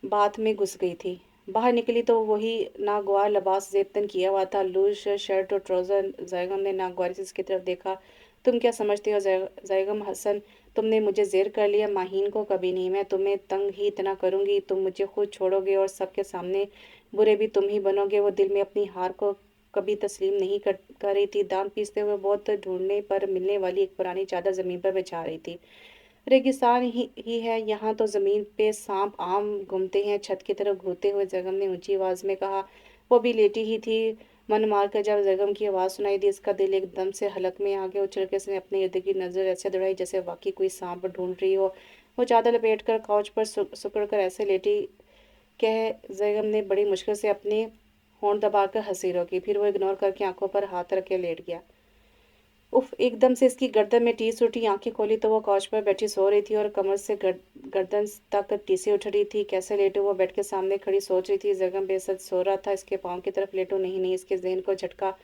बात में घुस गई थी। बाहर निकली तो वही नागवार लिबास जेबतन किया हुआ था, लूज शर्ट और ट्राउज़र। जैगम ने नागवारी से इसकी तरफ देखा। तुम क्या समझते हो जैगम हसन? तुमने मुझे ज़ेर कर लिया। माहीन को कभी नहीं। मैं तुम्हें तंग ही इतना करूँगी, तुम मुझे खुद छोड़ोगे और सबके सामने बुरे भी तुम ही बनोगे। वो दिल में अपनी हार को कभी तस्लीम नहीं कर रही थी। दांत पीसते हुए बहुत ढूंढने पर मिलने वाली एक पुरानी चादर ज़मीन पर बिछा रही थी। रेगिस्तान ही है यहाँ तो। ज़मीन पे सांप आम घूमते हैं। छत की तरफ घूरते हुए जैगम ने ऊंची आवाज़ में कहा। वो भी लेटी ही थी। मन मार कर जब जैगम की आवाज़ सुनाई दी, इसका दिल एकदम से हलक में आ गया। उछल के उसने अपने इर्द गिर्द नज़र ऐसे दौड़ाई जैसे वाकई कोई सांप ढूंढ रही हो। वो चादर लपेट कर काउच पर सुकड़ कर ऐसे लेटी कह जैगम ने बड़ी मुश्किल से अपने होंठ दबाकर हंसी रोकी। फिर वो इग्नोर करके आंखों पर हाथ रख के लेट गया। उफ! एकदम से इसकी गर्दन में टीस उठी। आंखें खोली तो वो काउच पर बैठी सो रही थी और कमर से गर्दन तक टीसें उठ रही थी। कैसे लेटूं? वो बेड के सामने खड़ी सोच रही थी। जैगम बेसब्र सो रहा था। इसके पाँव की तरफ लेटूं? नहीं नहीं। इसके ज़हन को झटका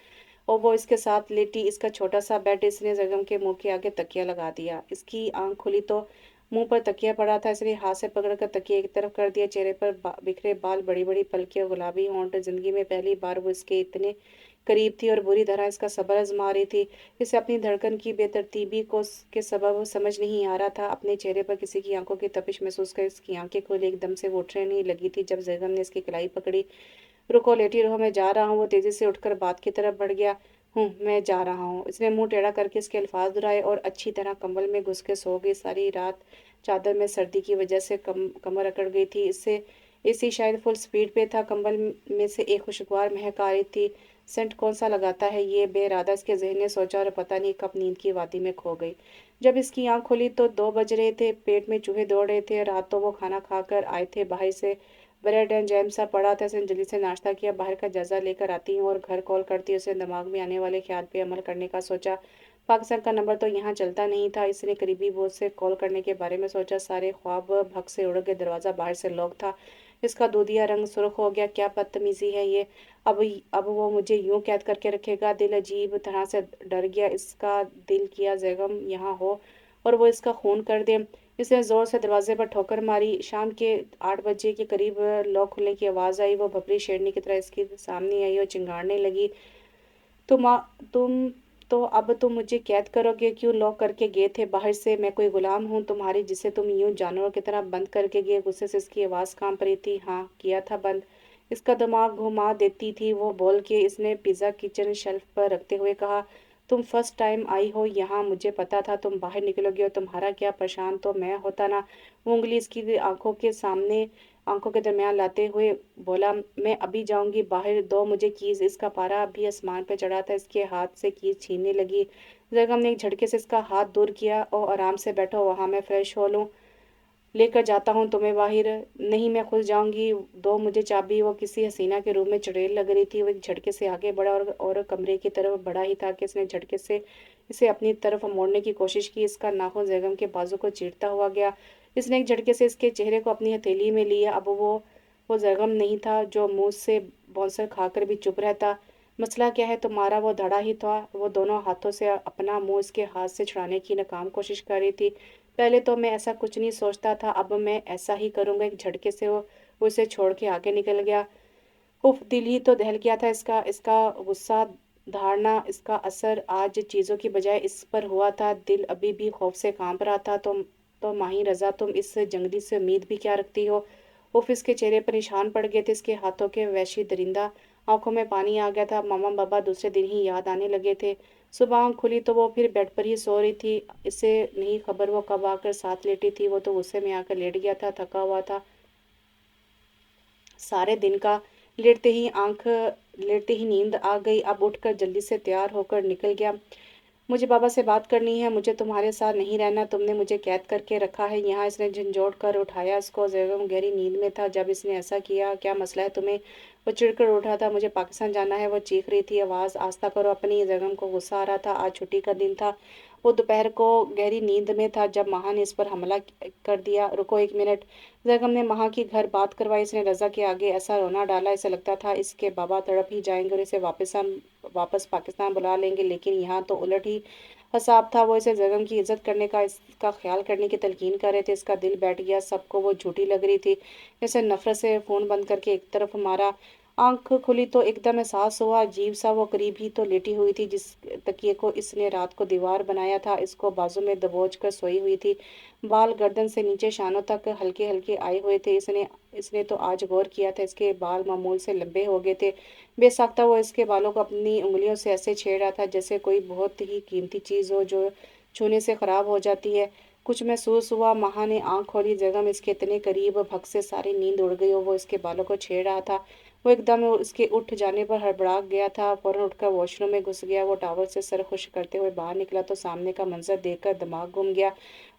और वो इसके साथ लेटी। इसका छोटा सा बेड। इसने जैगम के मुंह के आगे तकिया लगा दिया। इसकी आंख खुली तो मुंह पर तकिया पड़ा था। इसने हाथ से पकड़कर तकिया एक तरफ कर दिया। चेहरे पर बिखरे बाल, बड़ी बड़ी पलकें और गुलाबी होंठ। जिंदगी में पहली बार वो इसके इतने करीब थी और बुरी तरह इसका सब्र आजमा रही थी। इसे अपनी धड़कन की बेतरतीबी के सबब समझ नहीं आ रहा था। अपने चेहरे पर किसी की आंखों की तपिश महसूस कर इसकी आंखें खुली। एकदम से वो उठने नहीं लगी थी जब जैगम ने इसकी कलाई पकड़ी। रुको, लेटी रहो, मैं जा रहा हूँ। वो तेजी से उठकर बात की तरफ बढ़ गया। मैं जा रहा हूँ। इसने मुंह टेढ़ा करके इसके अल्फाज दोहराए और अच्छी तरह कंबल में घुस के सो गई। सारी रात चादर में सर्दी की वजह से कमर अकड़ गई थी। इससे एसी शायद फुल स्पीड पे था। कंबल में से एक खुशगवार महक आ रही थी। सेंट कौन सा लगाता है ये? बेइरादा इसके ज़हन ने सोचा और पता नहीं कब नींद की वादी में खो गई। जब इसकी आंख खुली तो 2 बज रहे थे। पेट में चूहे दौड़ रहे थे। रात तो वो खाना खाकर आए थे। बाहर से ब्रेड एंड जैम सा पड़ा था। उसने जल्दी से नाश्ता किया। बाहर का जायजा लेकर आती हूँ और घर कॉल करती हूँ। उसने दिमाग में आने वाले ख्याल पे अमल करने का सोचा। पाकिस्तान का नंबर तो यहाँ चलता नहीं था। इसने करीबी बोर्ड से कॉल करने के बारे में सोचा। सारे ख्वाब भग से उड़ गए। दरवाज़ा बाहर से लॉक था। इसका दूधिया रंग सुर्ख हो गया। क्या बदतमीजी है ये, अब वो मुझे यूं कैद करके रखेगा। दिल अजीब तरह से डर गया। इसका दिल किया जैगम यहाँ हो और वो इसका खून कर दे। इसने ज़ोर से दरवाजे पर ठोकर मारी। शाम के 8 बजे के करीब लॉक खुलने की आवाज़ आई। वो भपरी शेरनी की तरह इसके सामने आई और चिंगाड़ने लगी। तुम तो अब तुम मुझे कैद करोगे? क्यों लॉक करके गए थे बाहर से? मैं कोई गुलाम हूँ तुम्हारी जिसे तुम यूं जानवरों की तरह बंद करके गए? गुस्से से इसकी आवाज़ कांप रही थी। हाँ, किया था बंद। इसका दिमाग घुमा देती थी वो बोल के। इसने पिज़्ज़ा किचन शेल्फ पर रखते हुए कहा, तुम फर्स्ट टाइम आई हो यहाँ, मुझे पता था तुम बाहर निकलोगे और तुम्हारा क्या, परेशान तो मैं होता ना। वो उंगली इसकी आंखों के दरमियान लाते हुए बोला, मैं अभी जाऊंगी बाहर, दो मुझे कीज। इसका पारा अभी आसमान पे चढ़ा था। इसके हाथ से कीज छीनने लगी। जगम ने एक झटके से इसका हाथ दूर किया। और आराम से बैठो, वहां मैं फ्रेश हो लूँ, लेकर जाता हूँ तुम्हें बाहर। नहीं, मैं खुद जाऊंगी, दो मुझे चाबी। वो किसी हसीना के रूम में चुड़ैल लग रही थी। वो एक झटके से आगे बढ़ा और कमरे की तरफ बढ़ा ही था कि इसने झटके से इसे अपनी तरफ मोड़ने की कोशिश की। इसका नाखून जैगम के बाजू को चीरता हुआ गया। इसने एक झटके से इसके चेहरे को अपनी हथेली में लिया। अब वो जैगम नहीं था जो मुंह से बौंसर खाकर भी चुप रहता। मसला क्या है तुम्हारा? वो धड़ा ही था। वो दोनों हाथों से अपना मुंह इसके हाथ से छुड़ाने की नाकाम कोशिश कर रही थी। पहले तो मैं ऐसा कुछ नहीं सोचता था, अब मैं ऐसा ही करूंगा। एक झटके से वो उसे छोड़ के आगे निकल गया। उफ, दिल ही तो दहल गया था इसका। इसका गुस्सा, धारणा, इसका असर आज चीज़ों की बजाय इस पर हुआ था। दिल अभी भी खौफ से कांप रहा था। तो माही रजा, तुम इस जंगली से उम्मीद भी क्या रखती हो? उफ, इसके चेहरे पर निशान पड़ गए थे। इसके हाथों के वहशी दरिंदा, आंखों में पानी आ गया था। मामा बाबा दूसरे दिन ही याद आने लगे थे। सुबह आँख खुली तो वो फिर बेड पर ही सो रही थी। इसे नहीं खबर वो कब आकर साथ लेटी थी। वो तो गुस्से में आकर लेट गया था, थका हुआ था सारे दिन का। लेटते ही नींद आ गई। अब उठकर जल्दी से तैयार होकर निकल गया। मुझे बाबा से बात करनी है, मुझे तुम्हारे साथ नहीं रहना, तुमने मुझे कैद करके रखा है यहाँ। इसने झंझोड़ कर उठाया इसको। जैगम गहरी नींद में था जब इसने ऐसा किया। क्या मसला है तुम्हें? वो चिढ़कर उठा था। मुझे पाकिस्तान जाना है, वो चीख रही थी। आवाज़ आस्ता करो अपनी। जैगम को गुस्सा आ रहा था। आज छुट्टी का दिन था। वो दोपहर को गहरी नींद में था जब माँ ने इस पर हमला कर दिया। रुको 1 मिनट। जैगम ने माँ की घर बात करवाई। इसने रजा के आगे ऐसा रोना डाला, इसे लगता था इसके बाबा तड़प ही जाएंगे और इसे वापस पाकिस्तान बुला लेंगे। लेकिन यहाँ तो उलट ही हिसाब था। वो इसे जगम की इज्जत करने का, इसका ख्याल करने की तलकीन कर रहे थे। इसका दिल बैठ गया। सबको वो झूठी लग रही थी। इसे नफरत से फ़ोन बंद करके एक तरफ मारा। आंख खुली तो एकदम एहसास हुआ अजीब सा, वो करीब ही तो लेटी हुई थी जिस तकिए को इसने रात को दीवार बनाया था। इसको बाजू में दबोच कर सोई हुई थी। बाल गर्दन से नीचे शानों तक हल्के हल्के आए हुए थे। इसने तो आज गौर किया था, इसके बाल मामूल से लंबे हो गए थे। बेसाख्ता वो इसके बालों को अपनी उंगलियों से ऐसे छेड़ रहा था जैसे कोई बहुत ही कीमती चीज़ हो जो छूने से ख़राब हो जाती है। कुछ महसूस हुआ। माँ ने आंख खोली। जगम इसके इतने करीब, भग से सारी नींद उड़ गई और वो इसके बालों को छेड़ रहा था। वो एकदम उसके उठ जाने पर हड़बड़ा गया था। फौरन उठकर वॉशरूम में घुस गया। वो टावल से सर खुश करते हुए बाहर निकला तो सामने का मंजर देखकर दिमाग घूम गया।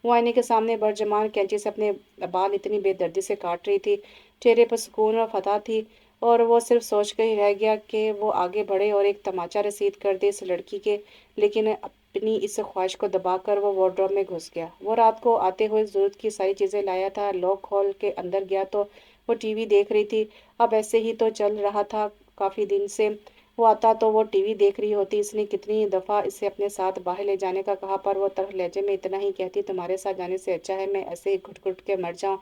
वो आईने के सामने बर्जमान कैंची से अपने बाल इतनी बेदर्दी से काट रही थी। चेहरे पर सुकून और फतह थी और वो सिर्फ सोच कर ही रह गया कि वो आगे बढ़े और एक तमाचा रसीद कर दे इस लड़की के। लेकिन अपनी इस ख्वाहिश को दबाकर वो वार्डरोब में घुस गया। वो रात को आते हुए ज़रूरत की सारी चीज़ें लाया था। लॉक खोल के अंदर गया तो वो टीवी देख रही थी। अब ऐसे ही तो चल रहा था काफ़ी दिन से। वो आता तो वो टीवी देख रही होती। इसने कितनी दफ़ा इसे अपने साथ बाहर ले जाने का कहा पर वो तरह लहजे में इतना ही कहती, तुम्हारे साथ जाने से अच्छा है मैं ऐसे ही घुट घुट के मर जाऊं।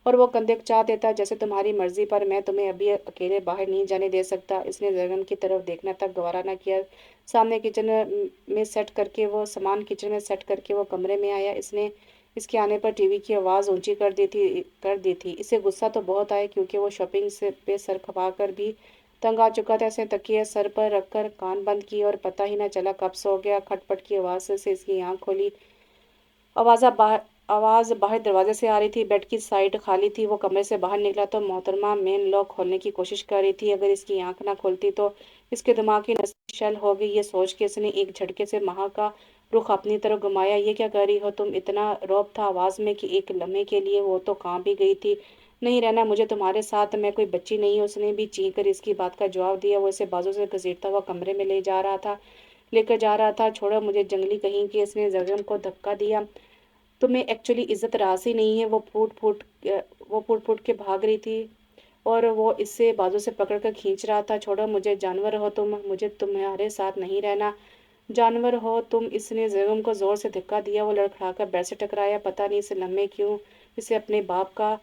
और वो कंधे चाह देता, जैसे तुम्हारी मर्जी, पर मैं तुम्हें अभी अकेले बाहर नहीं जाने दे सकता। इसने जगन की तरफ देखना तक गवारा न किया। सामने किचन में सेट करके वो कमरे में आया। इसके आने पर टीवी की आवाज़ ऊंची कर दी थी। इसे गुस्सा तो बहुत आया क्योंकि वो शॉपिंग से पे सर खपा कर भी तंग आ चुका था। इसने तकिया सर पर रखकर कान बंद किए और पता ही न चला कब सो गया। खटपट की आवाज़ से इसकी आंख खोली। आवाज़ बाहर आवाज़ बाहर दरवाजे से आ रही थी। बेड की साइड खाली थी। वो कमरे से बाहर निकला तो मोहतरमा मेन लॉक खोलने की कोशिश कर रही थी। अगर इसकी आंख ना खोलती तो इसके दिमाग की नसें शल हो गई। ये सोच के इसने एक झटके से माँ का रुख अपनी तरफ घुमाया। ये क्या कर रही हो तुम? इतना रौब था आवाज़ में कि एक लम्हे के लिए वो तो कांप भी गई थी। नहीं रहना मुझे तुम्हारे साथ, मैं कोई बच्ची नहीं हूँ। उसने भी चीख कर इसकी बात का जवाब दिया। वो इसे बाजू से घसीटता हुआ कमरे में लेकर जा रहा था। छोड़ो मुझे जंगली कहीं की, इसने जगम को धक्का दिया। तुम्हें एक्चुअली इज्जत रास ही नहीं है। वो फूट फूट के भाग रही थी। और वो इससे बाजू से पकड़ कर खींच रहा था। छोड़ो मुझे, जानवर हो तुम, मुझे तुम्हारे साथ नहीं रहना, जानवर हो तुम। इसने ज़ैगम को ज़ोर से धक्का दिया। वो लड़खड़ाकर बेड से टकराया। पता नहीं इसे लम्हे क्यों इसे अपने बाप का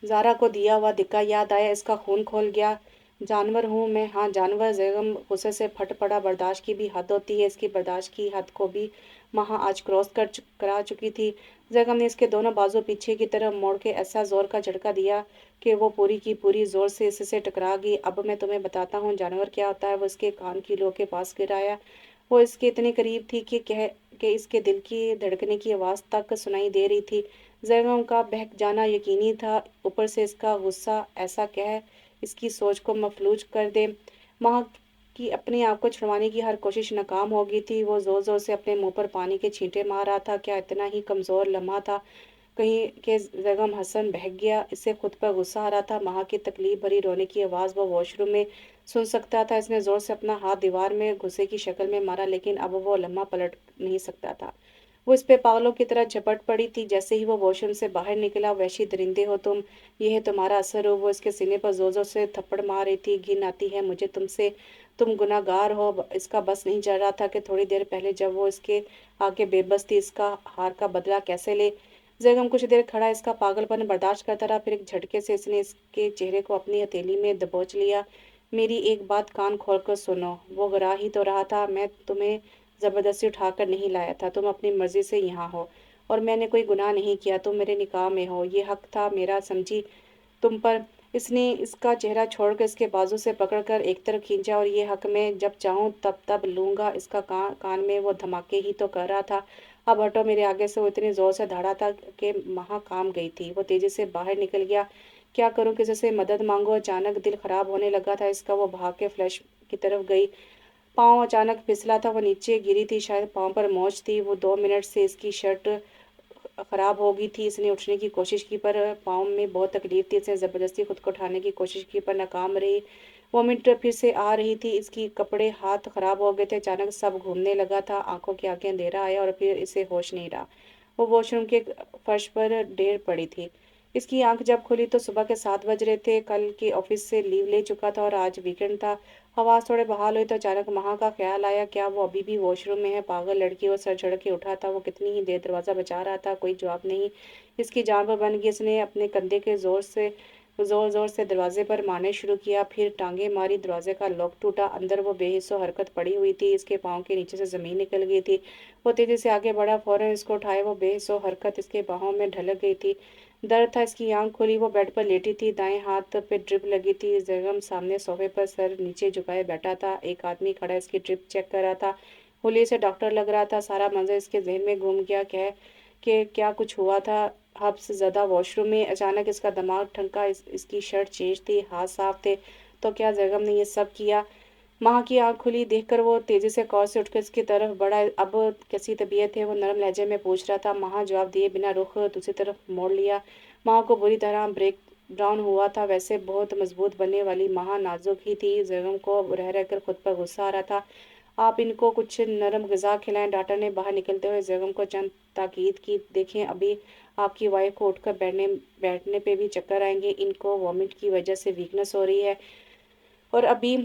ज़ारा को दिया हुआ धक्का याद आया। इसका खून खोल गया। जानवर हूँ मैं, हाँ जानवर। ज़ैगम गुस्से से फट पड़ा। बर्दाश्त की भी हद होती है, इसकी बर्दाश्त की हद को भी महा आज क्रॉस करा चुकी थी। ज़ैगम ने इसके दोनों बाजू पीछे की तरफ मोड़ के ऐसा जोर का झटका दिया कि वो पूरी की पूरी जोर से इससे टकरा गई। अब मैं तुम्हें बताता हूँ जानवर क्या होता है। वो इसके कान की लो के पास गिराया। वो इसके इतनी करीब थी कि इसके दिल की धड़कने की आवाज़ तक सुनाई दे रही थी। ज़ैगम का बहक जाना यकीनी था, ऊपर से इसका गुस्सा ऐसा कह इसकी सोच को मफलूज कर दे। माँ की अपने आप को छुड़वाने की हर कोशिश नाकाम हो गई थी। वो जोर जोर से अपने मुंह पर पानी के छींटे मार रहा था। क्या इतना ही कमज़ोर लम्हा था कहीं के ज़ैगम हसन बहक गया। इससे खुद पर गुस्सा आ रहा था। माँ की तकलीफ भरी रोने की आवाज़ वो वॉशरूम में सुन सकता था। इसने ज़ोर से अपना हाथ दीवार में घुसे की शक्ल में मारा, लेकिन अब वो लम्हा पलट नहीं सकता था। वो इस पे पागलों की तरह झपट पड़ी थी। जैसे ही वो वॉशरूम से बाहर निकला, वैसी दरिंदे हो तुम, ये है तुम्हारा असर हो। वो इसके सीने पर जोर जोर से थप्पड़ मार रही थी। घिन आती है मुझे तुमसे, तुम गुनाहगार हो। इसका बस नहीं चल रहा था कि थोड़ी देर पहले जब वो इसके आगे बेबस थी, इसका हार का बदला कैसे ले। ज़ैगम कुछ देर खड़ा इसका पागलपन बर्दाश्त करता रहा। फिर एक झटके से इसने इसके चेहरे को अपनी हथेली में दबोच लिया। मेरी एक बात कान खोलकर सुनो, वो गिरा ही तो रहा था। मैं तुम्हें ज़बरदस्ती उठाकर नहीं लाया था, तुम अपनी मर्जी से यहाँ हो और मैंने कोई गुनाह नहीं किया। तुम मेरे निकाह में हो, ये हक था मेरा, समझी, तुम पर। इसने इसका चेहरा छोड़कर इसके बाजू से पकड़कर एक तरफ खींचा। और ये हक मैं जब चाहूँ तब लूँगा। इसका कान में वो धमाके ही तो कर रहा था। अब हटो मेरे आगे से। वो इतनी जोर से दौड़ा था कि महा काम गई थी। वो तेजी से बाहर निकल गया। क्या करूं, किसी से मदद मांगो। अचानक दिल खराब होने लगा था इसका। वो भाग के फ्लैश की तरफ गई। पाँव अचानक फिसला था। वो नीचे गिरी थी। शायद पाँव पर मोच थी। वो 2 मिनट से इसकी शर्ट खराब हो गई थी। इसने उठने की कोशिश की पर पाँव में बहुत तकलीफ थी। इसने ज़बरदस्ती खुद को उठाने की कोशिश की पर नाकाम रही। वॉमिट फिर से आ रही थी। इसकी कपड़े हाथ खराब हो गए थे। अचानक सब घूमने लगा था। आंखों के आगे अंधेरा आया और फिर इसे होश नहीं रहा। वो वॉशरूम के फर्श पर ढेर पड़ी थी। इसकी आंख जब खुली तो सुबह के 7 बज रहे थे। कल के ऑफिस से लीव ले चुका था और आज वीकेंड था। आवाज़ थोड़े बहाल हुई तो अचानक महा का ख्याल आया, क्या वो अभी भी वॉशरूम में है। पागल लड़की। वो सर झड़क के उठा था। वो कितनी ही देर दरवाज़ा बचा रहा था, कोई जवाब नहीं। इसकी जान पर बन गई। इसने अपने कंधे के जोर जोर से दरवाजे पर मारने शुरू किया। फिर टांगे मारी। दरवाजे का लॉक टूटा। अंदर वो बेहिस्सो हरकत पड़ी हुई थी। इसके पाँव के नीचे से ज़मीन निकल गई थी। वो तेजी से आगे बढ़ा। फौरन इसको उठाए। वो बेहिस्सो हरकत इसके बाहों में ढलक गई थी। दर्द था। इसकी आंख खुली। वो बेड पर लेटी थी। दाएं हाथ पे ड्रिप लगी थी। ज़ैगम सामने सोफे पर सर नीचे झुकाए बैठा था। एक आदमी खड़ा इसकी ड्रिप चेक कर रहा था। होली से डॉक्टर लग रहा था। सारा मंजर इसके जहन में घूम गया। कह कि क्या कुछ हुआ था। हब्स ज़दा वॉशरूम में। अचानक इसका दिमाग ठनका। इसकी शर्ट चेंज थी, हाथ साफ थे। तो क्या ज़ैगम ने ये सब किया। माँ की आंख खुली देखकर वो तेजी से कौर से उठकर इसकी तरफ बढ़ा। अब कैसी तबीयत है, वो नरम लहजे में पूछ रहा था। माँ जवाब दिए बिना रुख दूसरी तरफ मोड़ लिया। माँ को बुरी तरह ब्रेक डाउन हुआ था। वैसे बहुत मजबूत बनने वाली माँ नाजुक ही थी। ज़ैगम को रह रहकर खुद पर गुस्सा आ रहा था। आप इनको कुछ नरम ग़िज़ा खिलाएं, डॉक्टर ने बाहर निकलते हुए ज़ैगम को चंद ताकीद की। देखें अभी आपकी वाइफ को उठकर बैठने पे भी चक्कर आएंगे। इनको वॉमिट की वजह से वीकनेस हो रही है और अभी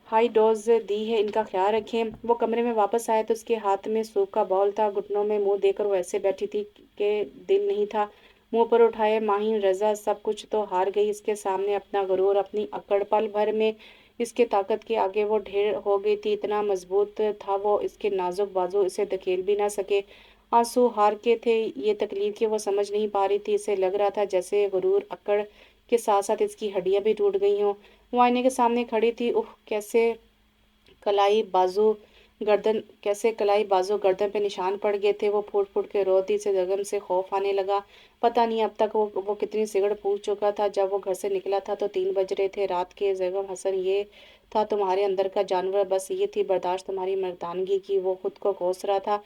हाई डोज दी है, इनका ख्याल रखें। वो कमरे में वापस आया तो उसके हाथ में सूप का बाउल था। घुटनों में मुंह देकर वो ऐसे बैठी थी कि दिल नहीं था मुंह पर उठाए। माहिन रजा सब कुछ तो हार गई। इसके सामने अपना गुरूर, अपनी अकड़, पल भर में इसके ताकत के आगे वो ढेर हो गई थी। इतना मजबूत था वो, इसके नाजुक बाजू इसे धकेल भी ना सके। आंसू हार के थे। ये तकलीफ की वो समझ नहीं पा रही थी। इसे लग रहा था जैसे गुरूर, अकड़ के साथ साथ इसकी हड्डियां भी टूट गई हों। वो आईने के सामने खड़ी थी। उह, कलाई बाजू कैसे कलाई बाजू गर्दन पे निशान पड़ गए थे। वो फूट फूट के रोती। से जगम से खौफ आने लगा। पता नहीं अब तक वो कितनी सिगड़ फूक चुका था। जब वो घर से निकला था तो 3 बज रहे थे रात के। ज़ैगम हसन, ये था तुम्हारे अंदर का जानवर, बस ये थी बर्दाश्त तुम्हारी मर्दानगी की। वो खुद को कोस रहा था।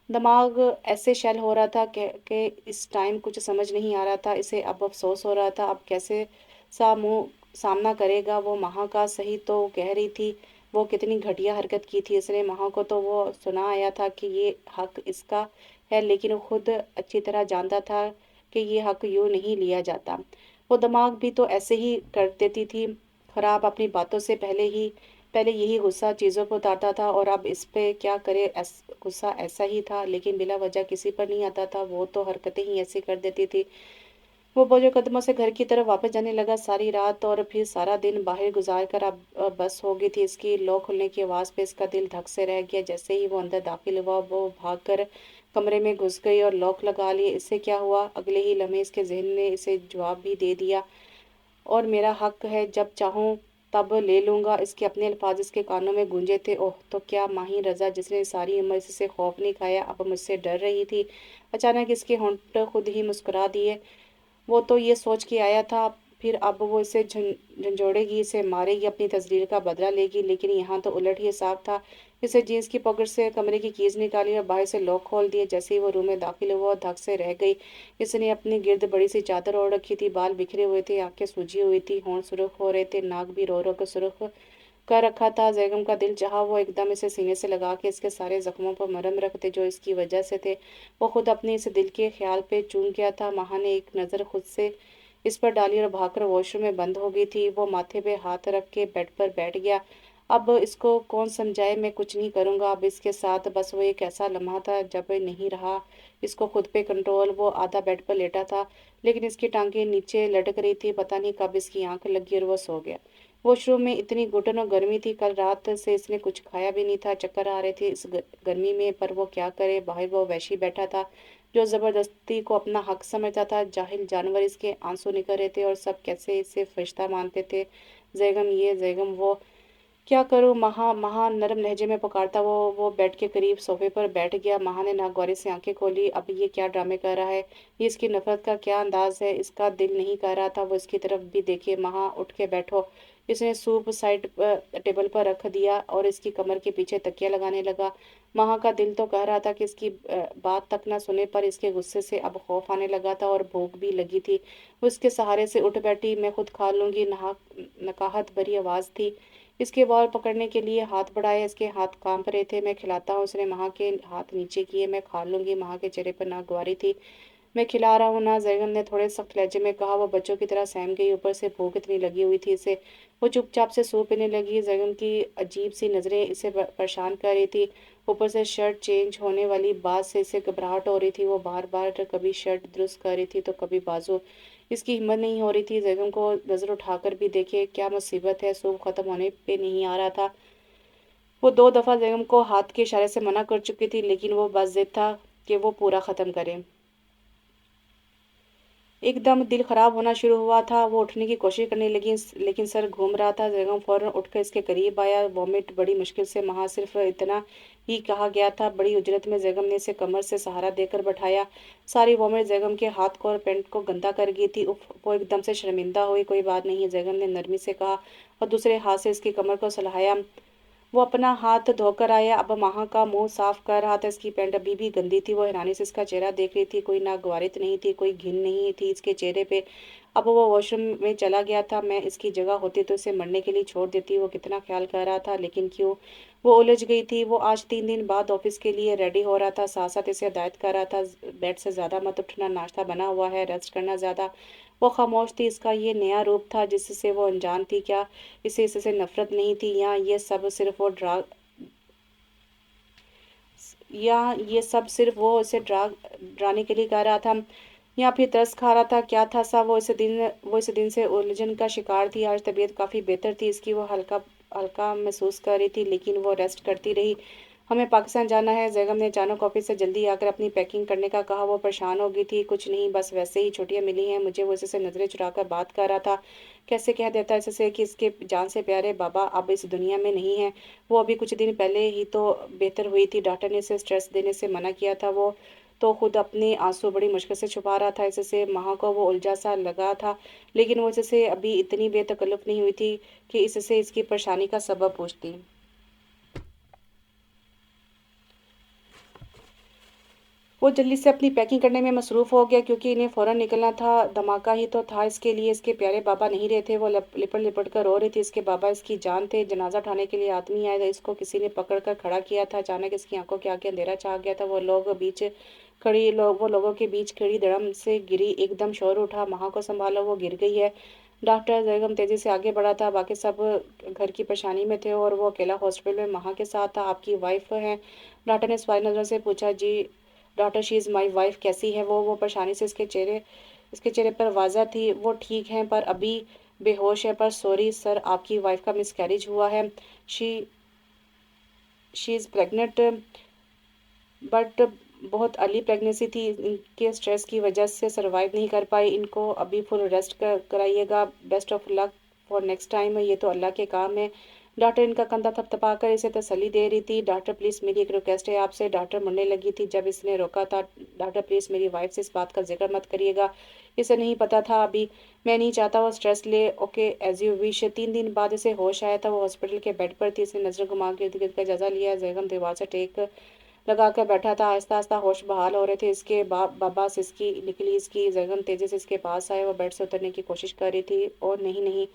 दिमाग ऐसे शैल हो रहा था कि इस टाइम कुछ समझ नहीं आ रहा था। इसे अब अफसोस हो रहा था। अब कैसे मुंह सामना करेगा वो महा का। सही तो कह रही थी वो, कितनी घटिया हरकत की थी इसने। महा को तो वो सुना आया था कि ये हक इसका है, लेकिन वो खुद अच्छी तरह जानता था कि ये हक यूँ नहीं लिया जाता। वो दिमाग भी तो ऐसे ही कर देती थी खराब, अपनी बातों से पहले यही गुस्सा चीज़ों पर उतारता था और अब इस पे क्या करे, गुस्सा ऐसा ही था, लेकिन बिला वजह किसी पर नहीं आता था। वो तो हरकतें ही ऐसी कर देती थी। वो बोझो कदमों से घर की तरफ वापस जाने लगा। सारी रात और फिर सारा दिन बाहर गुजार कर अब बस हो गई थी इसकी। लॉक खुलने की आवाज़ पे इसका दिल धक से रह गया। जैसे ही वो अंदर दाखिल हुआ वो भागकर कमरे में घुस गई और लॉक लगा लिए। इससे क्या हुआ, अगले ही लम्हे इसके जहन ने इसे जवाब भी दे दिया, और मेरा हक है, जब चाहूँ तब ले लूँगा। इसके अपने अल्फाज इसके कानों में गूंजे थे। ओह, तो क्या माही रज़ा, जिसने सारी उम्र इससे खौफ नहीं खाया, अब मुझसे डर रही थी। अचानक इसके होंठ खुद ही मुस्कुरा दिए। वो तो ये सोच के आया था फिर अब वो इसे झंझोड़ेगी, इसे मारेगी, अपनी तस्दीर का बदला लेगी, लेकिन यहाँ तो उलट ही साफ था। इसे जीन्स की पॉकेट से कमरे की कीज निकाली और बाहर से लॉक खोल दिए। जैसे ही वो रूम में दाखिल हुआ धक से रह गई। इसने अपनी गिर्द बड़ी सी चादर ओढ़ रखी थी, बाल बिखरे हुए थे, आंखें सूजी हुई थी, होंठ सुर्ख हो रहे थे, नाक भी रो रो कर सुर्ख कर रखा था। जैगम का दिल चाहा वो एकदम इसे सीने से लगा के इसके सारे जख्मों पर मरहम रखते जो इसकी वजह से थे। वो खुद अपने इस दिल के ख्याल पे चूक गया था। माँ ने एक नज़र खुद से इस पर डाली और भागकर वॉशरूम में बंद हो गई थी। वो माथे पे हाथ रख के बेड पर बैठ गया। अब इसको कौन समझाए, मैं कुछ नहीं करूँगा अब इसके साथ। बस वो एक ऐसा लम्हा था जब नहीं रहा इसको खुद पे कंट्रोल। वो आधा बेड पर लेटा था, लेकिन इसकी टांगें नीचे लटक रही थी। पता नहीं कब इसकी आंख लगी और वो सो गया। वॉशरूम में इतनी घुटन और गर्मी थी, कल रात से इसने कुछ खाया भी नहीं था। चक्कर आ रहे थे इस गर्मी में, पर वो क्या करे। बाहर वो वैशी बैठा था जो जबरदस्ती को अपना हक समझता था। जाहिल जानवर इसके आंसू निकल रहे थे और सब कैसे इसे फरिश्ता मानते थे। जैगम ये, जैगम वो, क्या करूँ महा, महा नरम लहजे में पुकारता। वो बेड के करीब सोफे पर बैठ गया। महा ने नागौरे से आंखें खोली। अब ये क्या ड्रामे कर रहा है, ये इसकी नफरत का क्या अंदाज है। इसका दिल नहीं कर रहा था वो इसकी तरफ भी देखे। महा, उठ के बैठो। इसने सूप साइड टेबल पर रख दिया और इसकी कमर के पीछे तकिया लगाने लगा। महा का दिल तो कह रहा था कि इसकी बात तक ना सुने, पर इसके गुस्से से अब खौफ आने लगा था और भूख भी लगी थी। वो इसके सहारे से उठ बैठी। मैं खुद खा लूंगी, नकाहत भरी आवाज़ थी। इसके बाल पकड़ने के लिए हाथ बढ़ाए, इसके हाथ कांप रहे थे। मैं खिलाता हूँ, उसने महा के हाथ नीचे किए। मैं खा लूंगी, महा के चेहरे पर नागवारी थी। मैं खिला रहा हूँ ना, जैगम ने थोड़े सख्त लहजे में कहा। वो बच्चों की तरह सहम गई, ऊपर से भूख इतनी लगी हुई थी इसे। वो चुपचाप से सूप पीने लगी। जैगम की अजीब सी नज़रें इसे परेशान कर रही थी। ऊपर से शर्ट चेंज होने वाली बात से इसे घबराहट हो रही थी। वो बार बार कभी शर्ट दुरुस्त कर रही थी तो कभी बाजू। इसकी हिम्मत नहीं हो रही थी जैगम को नज़र उठाकर भी देखे। क्या मुसीबत है, सूप खत्म होने पे नहीं आ रहा था। वो 2 दफ़ा जैगम को हाथ के इशारे से मना कर चुकी थी, लेकिन वो बस जिद था कि वो पूरा ख़त्म करे। एकदम दिल खराब होना शुरू हुआ था। वो उठने की कोशिश करने लगी, लेकिन सर घूम रहा था। जैगम फौरन उठकर इसके करीब आया। वॉमिट बड़ी मुश्किल से, महा सिर्फ इतना ही कहा गया था। बड़ी उजरत में जैगम ने इसे कमर से सहारा देकर बैठाया। सारी वॉमिट जैगम के हाथ को और पैंट को गंदा कर गई थी। उफ, वो एकदम से शर्मिंदा हुई। कोई बात नहीं, जैगम ने नरमी से कहा और दूसरे हाथ से इसकी कमर को सहलाया। वो अपना हाथ धोकर आया, अब महा का मुंह साफ कर रहा था। इसकी पैंट अभी भी गंदी थी। वो हैरानी से इसका चेहरा देख रही थी। कोई नागवारित नहीं थी, कोई घिन नहीं थी इसके चेहरे पे। अब वो वॉशरूम में चला गया था। मैं इसकी जगह होती तो इसे मरने के लिए छोड़ देती। वो कितना ख्याल कर रहा था, लेकिन क्यों। वो उलझ गई थी। वो आज 3 दिन बाद ऑफिस के लिए रेडी हो रहा था, साथ साथ इसे हिदायत कर रहा था, बेड से ज़्यादा मत उठना, नाश्ता बना हुआ है, रेस्ट करना ज़्यादा। वो खामोश थी। इसका ये नया रूप था जिससे वो अनजान थी। क्या इसे इससे नफरत नहीं थी, या ये सब सिर्फ वो इसे डराने के लिए कह रहा था, या फिर तरस खा रहा था। क्या था सा। वो इस दिन से उलझन का शिकार थी। आज तबीयत काफ़ी बेहतर थी इसकी। वो हल्का हल्का महसूस कर रही थी, लेकिन वो रेस्ट करती रही। हमें पाकिस्तान जाना है, जैगम ने अचानक ऑफिस से जल्दी आकर अपनी पैकिंग करने का कहा। वो परेशान हो गई थी। कुछ नहीं, बस वैसे ही छुट्टियां मिली हैं मुझे। वो इससे नजरें चुराकर बात कर रहा था। कैसे कह देता है इससे कि इसके जान से प्यारे बाबा अब इस दुनिया में नहीं है। वो अभी कुछ दिन पहले ही तो बेहतर हुई थी। डॉक्टर ने इसे स्ट्रेस देने से मना किया था। वो तो खुद अपने आंसू बड़ी मुश्किल से छुपा रहा था। इससे माँ को वो उलझा सा लगा था, लेकिन वो इससे अभी इतनी बेतकल्लुफ़ नहीं हुई थी कि इससे इसकी परेशानी का सबब पूछती। वो जल्दी से अपनी पैकिंग करने में मसरूफ़ हो गया, क्योंकि इन्हें फ़ौरन निकलना था। धमाका ही तो था इसके लिए। इसके प्यारे बाबा नहीं रहे थे। वो लिपट लिपट कर रो रही थी। इसके बाबा इसकी जान थे। जनाजा उठाने के लिए आदमी आए थे, इसको किसी ने पकड़ कर खड़ा किया था। अचानक इसकी आंखों के आगे अंधेरा छा गया था। वो लोग बीच वो लोगों के बीच खड़ी धड़म से गिरी, एकदम शोर उठा, माँ को संभालो, वो गिर गई है। डॉक्टर जयगम तेजी से आगे बढ़ा था, बाकी सब घर की परेशानी में थे और वो अकेला हॉस्पिटल में माँ के साथ था। आपकी वाइफ है? डॉक्टर ने सवाल नजरों से पूछा। जी doctor, she is my wife. कैसी है वो? परेशानी से इसके चेहरे पर वाजा थी। वो ठीक है पर अभी बेहोश है। पर सॉरी सर, आपकी वाइफ का मिसकैरेज हुआ है। She she is pregnant, but बहुत अर्ली प्रेगनेंसी थी। इनके स्ट्रेस की वजह से सरवाइव नहीं कर पाई। इनको अभी फुल रेस्ट कराइएगा। Best of luck for next time. ये तो अल्लाह के काम है। डॉक्टर इनका कंधा थपथपा कर इसे तसल्ली दे रही थी। डॉक्टर प्लीज़, मेरी एक रिक्वेस्ट है आपसे। डॉक्टर मुड़ने लगी थी जब इसने रोका था। डॉक्टर प्लीज़, मेरी वाइफ से इस बात का जिक्र मत करिएगा। इसे नहीं पता था अभी। मैं नहीं चाहता वो स्ट्रेस ले। Okay, as you wish. 3 दिन बाद इसे होश आया था। वो हॉस्पिटल के बेड पर थी। इसने नजर घुमा के इर्द गिर्द का जायजा लिया। जयगम दीवार से टेक लगा कर बैठा था। आहिस्ता आहिस्ता होश बहाल हो रहे थे इसके। बाबा सिसकी निकली इसकी। जयगम तेजी से इसके पास आए। वो बेड से उतरने की कोशिश कर रही थी। और नहीं नहीं,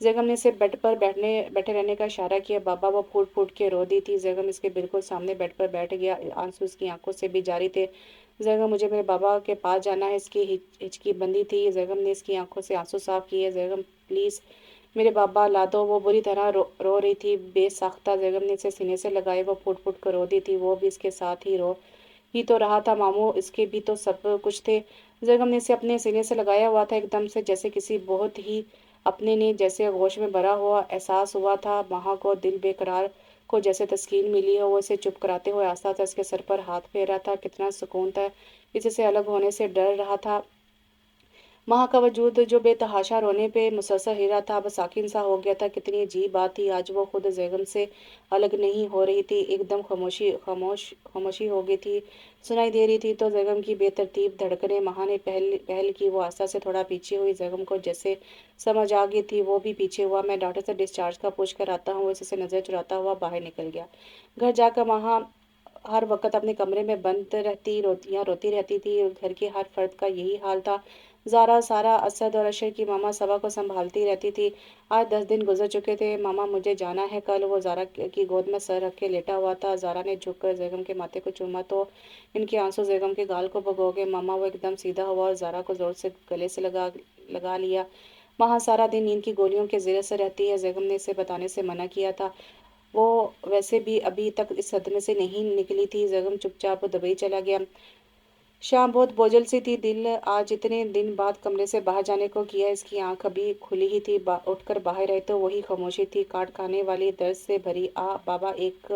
जयगम ने इसे बेड पर बैठे रहने का इशारा किया। बाबा, वो फूट फूट के रो दी थी। जयगम इसके बिल्कुल सामने बेड पर बैठ गया। आंसू इसकी आंखों से भी जारी थे। जयगम, मुझे मेरे बाबा के पास जाना है। इसकी हिचकी बंदी थी। जयगम ने इसकी आंखों से आंसू साफ किए। जयगम प्लीज़, मेरे बाबा ला दो। वो बुरी तरह रो रही थी बेसाख्ता। जयगम ने इसे सीने से लगाए। वो फुट फुट कर रो दी थी। वो भी इसके साथ ही तो रहा था मामू। इसके भी तो सब कुछ थे। जयगम ने इसे अपने सीने से लगाया हुआ था एकदम से, जैसे किसी बहुत ही अपने ने, जैसे होश में भरा हुआ एहसास हुआ था। वहाँ को दिल बेकरार को जैसे तस्कीन मिली हो। वो इसे चुप कराते हुए आस्ता आस्ता इसके सर पर हाथ फेर रहा था। कितना सुकून था। इससे अलग होने से डर रहा था। माँ का वजूद जो बेतहाशा रोने पे मुसलसल ही रहा था, अब साकिन सा हो गया था। कितनी अजीब बात थी। आज वो खुद जयगम से अलग नहीं हो रही थी। एकदम खामोशी हो गई थी। सुनाई दे रही थी तो जयगम की बेतरतीब धड़कनें। माँ ने पहल पहल की। वो आस्था से थोड़ा पीछे हुई। जयगम को जैसे समझ आ गई थी। वो भी पीछे हुआ। मैं डॉक्टर से डिस्चार्ज का पूछ कर आता हूँ। वो इससे नजर चुराता हुआ बाहर निकल गया। घर जाकर माँ हर वक्त अपने कमरे में बंद रोती रहती थी। घर के हर फर्द का यही हाल था। ज़ारा, सारा, असद और अशर की मामा सबा को संभालती रहती थी। आज 10 दिन गुजर चुके थे। मामा, मुझे जाना है कल। वो ज़ारा की गोद में सर रख के लेटा हुआ था। ज़ारा ने झुककर जयगम के माथे को चूमा तो इनके आंसू जयगम के गाल को भगो गए। मामा, वो एकदम सीधा हुआ और ज़ारा को जोर से गले से लगा लिया। माँ सारा दिन नींद की गोलियों के ज़ेर से रहती है। जयगम ने इसे बताने से मना किया था। वो वैसे भी अभी तक इस सदमे से नहीं निकली थी। जयगम चुपचाप दुबई चला गया। शाम बहुत बोझल सी थी। दिल आज इतने दिन बाद कमरे से बाहर जाने को किया। इसकी आंख अभी खुली ही थी। उठकर बाहर आई तो वही खामोशी थी, काट खाने वाली दर्द से भरी। बाबा एक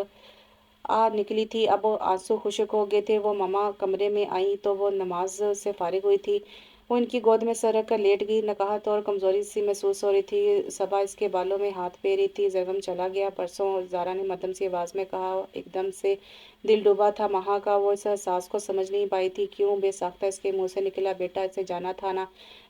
निकली थी। अब आंसू खुश्क हो गए थे। वो मामा कमरे में आई तो वो नमाज से फारिग हुई थी। वो इनकी गोद में सर रख कर लेट गई। नकाहत और कमजोरी सी महसूस हो रही थी। सबा इसके बालों में हाथ फेर रही थी। जयगम चला गया परसों, ज़ारा ने मध्यम सी आवाज़ में कहा। एकदम से दिल डूबा था महा का। वो इस एहसास को समझ नहीं पाई थी। क्यों बेसाख्ता इसके मुंह से निकला। बेटा, इसे जाना था ना।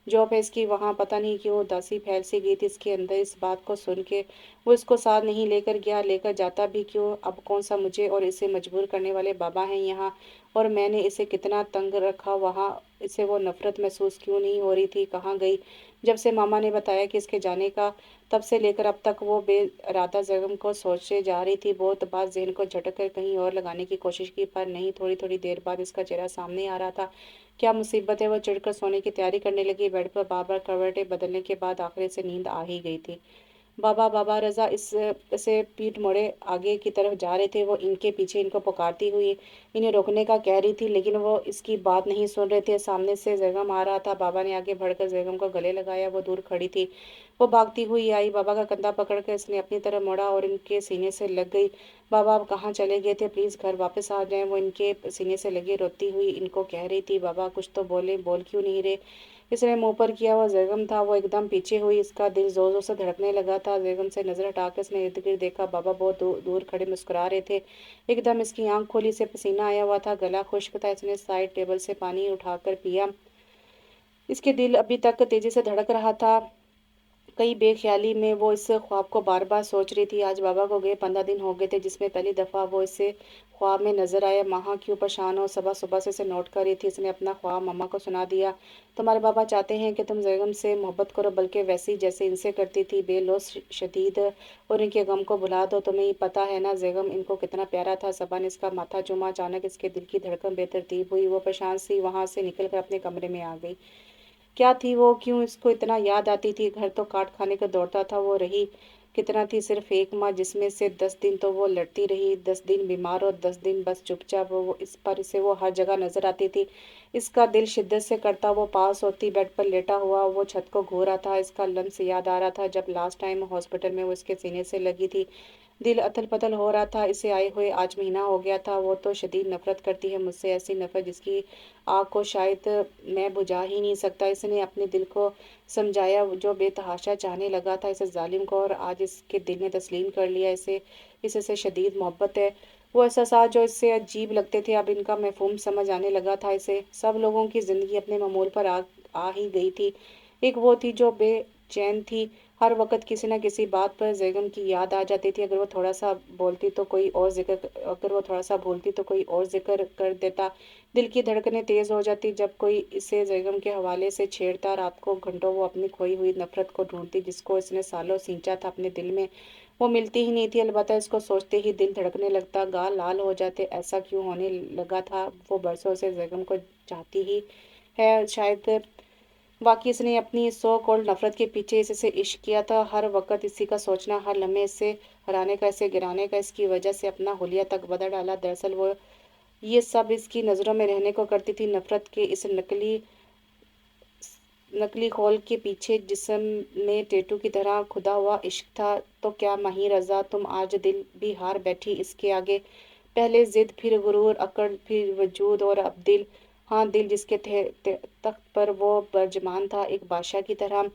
जॉब है इसकी वहाँ। पता नहीं क्यों उदासी फैल सी गई थी इसके अंदर। इस बात को सुन के वो इसको साथ नहीं लेकर गया। लेकर जाता भी क्यों। अब कौन सा मुझे और इसे मजबूर करने वाले बाबा हैं यहाँ। और मैंने इसे कितना तंग रखा वहाँ। इसे वो नफरत महसूस क्यों नहीं हो रही थी। कहाँ गई। जब से मामा ने बताया कि इसके जाने का, तब से लेकर अब तक वो बेइरादा जयगम को सोचे जा रही थी। बहुत बार जहन को झटक कर कहीं और लगाने की कोशिश की, पर नहीं। थोड़ी थोड़ी देर बाद इसका चेहरा सामने आ रहा था। क्या मुसीबत है। वो चिढ़कर सोने की तैयारी करने लगी। बेड पर बार बार करवटें बदलने के बाद आखिर से नींद आ ही गई थी। बाबा, बाबा, रज़ा इसे पीठ मोड़े आगे की तरफ जा रहे थे। वो इनके पीछे इनको पुकारती हुई इन्हें रोकने का कह रही थी, लेकिन वो इसकी बात नहीं सुन रहे थे। सामने से जयगम आ रहा था। बाबा ने आगे बढ़कर जयगम को गले लगाया। वो दूर खड़ी थी। वो भागती हुई आई। बाबा का कंधा पकड़कर इसने अपनी तरफ मोड़ा और इनके सीने से लग गई। बाबा, आप कहाँ चले गए थे। प्लीज़ घर वापस आ जाएं। वो इनके सीने से लगे रोती हुई इनको कह रही थी। बाबा, कुछ तो बोले। बोल क्यों नहीं रहे। इसने मुंह पर किया हुआ जयगम था। वो एकदम पीछे हुई। इसका दिल जोर जोर से धड़कने लगा था। जयगम से नजर हटाकर इसने इर्द गिर्द देखा। बाबा बहुत दूर खड़े मुस्कुरा रहे थे। एकदम इसकी आंख खोली से पसीना आया हुआ था। गला खुश्क था। इसने साइड टेबल से पानी उठाकर पिया। इसके दिल अभी तक तेजी से धड़क रहा था। कई बेख्याली में वो इस ख्वाब को बार बार सोच रही थी। आज बाबा को गए 15 दिन हो गए थे, जिसमें पहली दफ़ा वो इसे ख्वाब में नजर आया। माँ क्यों परेशान हो, सुबह सुबह से इसे नोट कर रही थी। इसने अपना ख्वाब मम्मा को सुना दिया। तुम्हारे बाबा चाहते हैं कि तुम जैगम से मोहब्बत करो, बल्कि वैसी जैसे इनसे करती थी, बेलौस शदीद, और इनके गम को भुला दो। तुम्हें ही पता है ना जैगम इनको कितना प्यारा था। सबा ने इसका माथा चूमा। अचानक इसके दिल की धड़कन बेतरतीब हुई। वो परेशान सी वहां से निकलकर अपने कमरे में आ गई। क्या थी वो, क्यों इसको इतना याद आती थी? घर तो काट खाने को दौड़ता था। वो रही कितना थी? सिर्फ एक माँ, जिसमें से 10 दिन तो वो लड़ती रही, 10 दिन बीमार और 10 दिन बस चुपचाप। वो इस पर इसे वो हर जगह नजर आती थी। इसका दिल शिद्दत से करता। वो पास होती, बेड पर लेटा हुआ वो छत को घूर रहा था। इसका लम्स याद आ रहा था, जब लास्ट टाइम हॉस्पिटल में वो इसके सीने से लगी थी। दिल अथल पथल हो रहा था। इसे आए हुए आज महीना हो गया था। वो तो शदीद नफरत करती है मुझसे, ऐसी नफरत जिसकी आग को शायद मैं बुझा ही नहीं सकता। इसने अपने दिल को समझाया, जो बेतहाशा चाहने लगा था इसे जालिम को, और आज इसके दिल ने तस्लीम कर लिया। इससे शदीद मोहब्बत है। वो एहसास जो इससे अजीब लगते थे, अब इनका मफहूम समझ आने लगा था इसे। सब लोगों की ज़िंदगी अपने मामूल पर आ ही गई थी। एक वो थी जो बेचैन थी। हर वक्त किसी न किसी बात पर जैगम की याद आ जाती थी। अगर वो थोड़ा सा बोलती तो कोई और जिक्र अगर वो थोड़ा सा भूलती तो कोई और जिक्र कर देता। दिल की धड़कनें तेज हो जाती जब कोई इसे जैगम के हवाले से छेड़ता। रात को घंटों वो अपनी खोई हुई नफरत को ढूंढती, जिसको इसने सालों सींचा था अपने दिल में। वो मिलती ही नहीं थी। अलबत्ता इसको सोचते ही दिल धड़कने लगता, गाल लाल हो जाते। ऐसा क्यों होने लगा था? वो बरसों से जैगम को चाहती ही है शायद। वाकई इसने अपनी सो कॉल्ड नफरत के पीछे इससे इश्क किया था। हर वक्त इसी का सोचना, हर लम्हे इसे हराने का, इसे गिराने का, इसकी वजह से अपना हुलिया तक बदल डाला। दरअसल वो ये सब इसकी नज़रों में रहने को करती थी। नफरत के इस नकली खोल के पीछे जिस्म में टेटू की तरह खुदा हुआ इश्क था। तो क्या माही रजा, तुम आज दिल भी हार बैठी इसके आगे? पहले जिद, फिर गुरूर, अकड़, फिर वजूद, और अब दिल। हाँ, दिल जिसके तख्त पर वो बरजमान था एक बादशाह की तरह।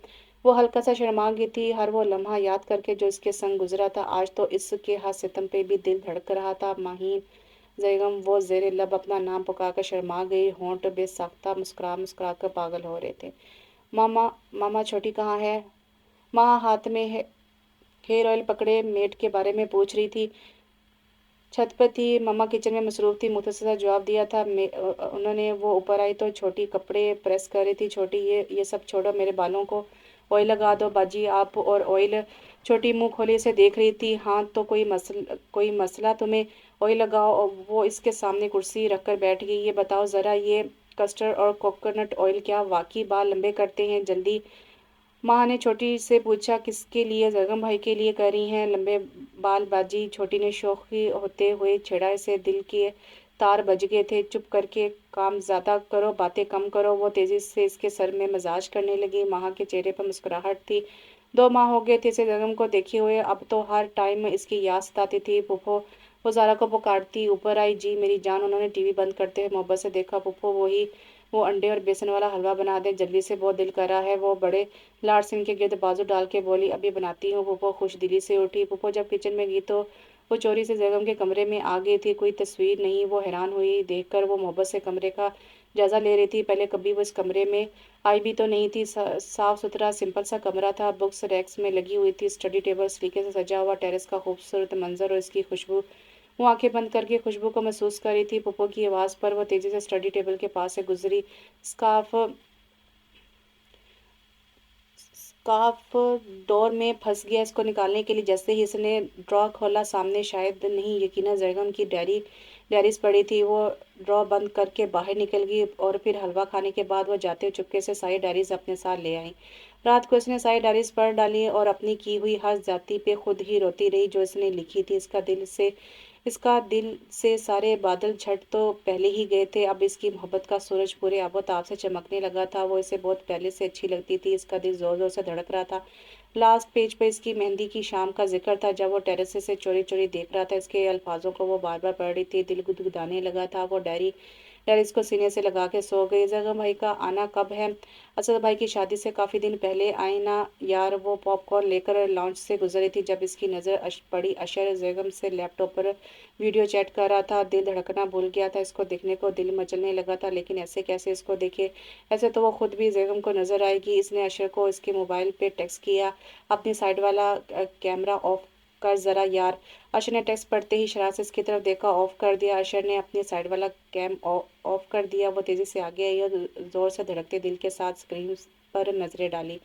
वो हल्का सा शर्मा गई थी हर वो लम्हा याद करके जो इसके संग गुजरा था। आज तो इसके हाथ सितम पे भी दिल धड़क रहा था। माही जैगम, वो जेरे लब अपना नाम पुकारकर शर्मा गई। होंठ बेसाख्ता मुस्कुरा मुस्कुरा कर पागल हो रहे थे। मामा, मामा छोटी कहाँ है? माँ हाथ में हेयर ऑयल पकड़े मेड के बारे में पूछ रही थी। छत पर थी। मम्मा किचन में मसरूफ थी, मुख्तसर जवाब दिया था उन्होंने। वो ऊपर आई तो छोटी कपड़े प्रेस कर रही थी। छोटी, ये सब छोड़ो, मेरे बालों को ऑयल लगा दो बाजी आप। और ऑयल? छोटी मुंह खोले से देख रही थी। हाँ तो कोई मसला तुम्हें? ऑयल लगाओ। और वो इसके सामने कुर्सी रखकर बैठ गई। ये बताओ ज़रा, ये कस्टर्ड और कोकोनट ऑयल क्या वाकई बाल लंबे करते हैं? जल्दी। माँ ने छोटी से पूछा। किसके लिए? जरगम भाई के लिए कर रही हैं लंबे बाल बाजी? छोटी ने शौकी होते हुए छेड़ा। इसे दिल के तार बज गए थे। चुप करके काम ज़्यादा करो, बातें कम करो। वो तेज़ी से इसके सर में मजाज करने लगी। माँ के चेहरे पर मुस्कुराहट थी। 2 माह हो गए थे इसे जरगम को देखे हुए। अब तो हर टाइम इसकी याद सताती थी। पुप्पो, वो ज़ारा को पुकारती। ऊपर आई। जी मेरी जान। उन्होंने टीवी बंद करते हुए मोहब्बत से देखा। पुप्पो, वो अंडे और बेसन वाला हलवा बना दे जल्दी से, बहुत दिल कर रहा है। वो बड़े लाड सिंह के गिर्द बाजू डाल के बोली, अभी बनाती हूँ। पुप्पो खुश दिली से उठी। पुप्पो जब किचन में गई तो वो चोरी से जैगम के कमरे में आ गई थी। कोई तस्वीर नहीं। वो हैरान हुई देखकर। वो मोहब्बत से कमरे का जायजा ले रही थी। पहले कभी वो इस कमरे में आई भी तो नहीं थी। साफ सुथरा सिंपल सा कमरा था। बुक्स रैक्स में लगी हुई थी। स्टडी टेबल सलीके से सजा हुआ। टेरेस का खूबसूरत मंजर और इसकी खुशबू। वो आंखें बंद करके खुशबू को महसूस कर रही थी। पुप्पो की आवाज़ पर वो तेजी से स्टडी टेबल के पास से गुजरी। स्कार्फ स्कार्फ डोर में फंस गया। इसको निकालने के लिए जैसे ही इसने ड्रॉ खोला, सामने शायद नहीं यकीनन जरगम की डायरीज पड़ी थी। वो ड्रॉ बंद करके बाहर निकल गई, और फिर हलवा खाने के बाद वो जाते हुए चुपके से सारी डायरीज अपने साथ ले आई। रात को इसने सारी डायरीज पढ़ डाली और अपनी की हुई हर जाति पे खुद ही रोती रही जो इसने लिखी थी। इसका दिल से सारे बादल छट तो पहले ही गए थे। अब इसकी मोहब्बत का सूरज पूरे आबोताब से चमकने लगा था। वो इसे बहुत पहले से अच्छी लगती थी। इसका दिल जोर जोर से धड़क रहा था। लास्ट पेज पर इसकी मेहंदी की शाम का जिक्र था, जब वो टेरेस से चोरी चोरी देख रहा था। इसके अल्फाजों को वो बार बार पढ़ रही थी। दिल गुदगुदाने लगा था। वो डायरी यार इसको सीने से लगा के सो गई। जैगम भाई का आना कब है? असद भाई की शादी से काफ़ी दिन पहले आई ना यार। वो पॉपकॉर्न लेकर लॉन्च से गुजरी थी जब इसकी नज़र पड़ी। अशर जैगम से लैपटॉप पर वीडियो चैट कर रहा था। दिल धड़कना भूल गया था। इसको देखने को दिल मचलने लगा था, लेकिन ऐसे कैसे इसको देखे? ऐसे तो वो खुद भी जैगम को नज़र आएगी। इसने अशर को इसके मोबाइल पे टेक्स्ट किया, अपनी साइड वाला कैमरा ऑफ कर ज़रा यार। अशर ने टेक्स्ट पढ़ते ही शरारत से इसकी तरफ देखा, ऑफ कर दिया। अशर ने अपनी साइड वाला कैम ऑफ कर दिया। वो तेज़ी से आगे आई और ज़ोर से धड़कते दिल के साथ स्क्रीन पर नजरें डाली।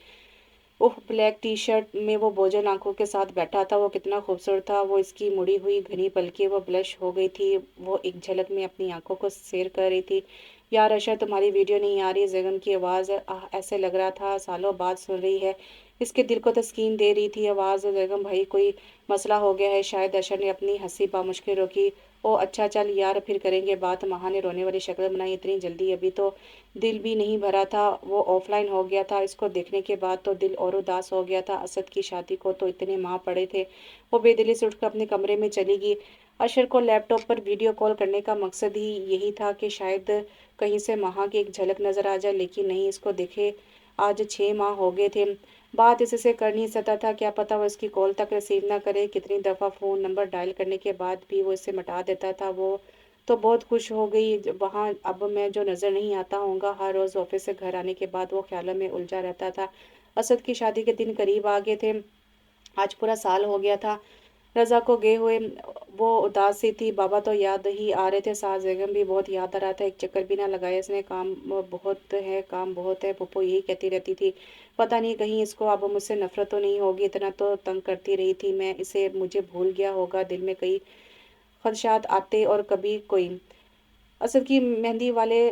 ओह, ब्लैक टी शर्ट में वो बोझल आंखों के साथ बैठा था। वो कितना खूबसूरत था। वो इसकी मुड़ी हुई घनी पलकें, वो ब्लश हो गई थी। वो एक झलक में अपनी आंखों को सैर कर रही थी। यार अशर, तुम्हारी वीडियो नहीं आ रही? जैगम की आवाज़ ऐसे लग रहा था सालों बाद सुन रही है। इसके दिल को तस्कीन दे रही थी आवाज़। जैगम भाई, कोई मसला हो गया है शायद। अशर ने अपनी हंसी बामुश्किल रोकी। ओ अच्छा, चल यार फिर करेंगे बात। महा ने रोने वाली शक्ल बनाई। इतनी जल्दी? अभी तो दिल भी नहीं भरा था। वो ऑफलाइन हो गया था। इसको देखने के बाद तो दिल और उदास हो गया था। असद की शादी को तो इतने माह पड़े थे। वो बेदिली से उठकर अपने कमरे में चली गई। अशर को लैपटॉप पर वीडियो कॉल करने का मकसद ही यही था कि शायद कहीं से महा की एक झलक नजर आ जाए, लेकिन नहीं। इसको देखे आज 6 माह हो गए थे। बात इससे कर नहीं सकता था। क्या पता वो इसकी कॉल तक रिसीव ना करे। कितनी दफ़ा फ़ोन नंबर डायल करने के बाद भी वो इसे मिटा देता था। वो तो बहुत खुश हो गई वहाँ अब मैं जो नज़र नहीं आता होऊंगा। हर रोज़ ऑफिस से घर आने के बाद वो ख्यालों में उलझा रहता था। असद की शादी के दिन करीब आ गए थे। आज पूरा साल हो गया था रज़ा को गए हुए। वो उदास सी थी। बाबा तो याद ही आ रहे थे। सास बेगम भी बहुत याद आ रहा था। एक चक्कर भी ना लगाया इसने। काम बहुत है, काम बहुत है, पप्पो यही कहती रहती थी। पता नहीं कहीं इसको अब मुझसे नफरत तो नहीं होगी। इतना तो तंग करती रही थी मैं इसे। मुझे भूल गया होगा। दिल में कई खदशात आते और कभी कोई। असद की मेहंदी वाले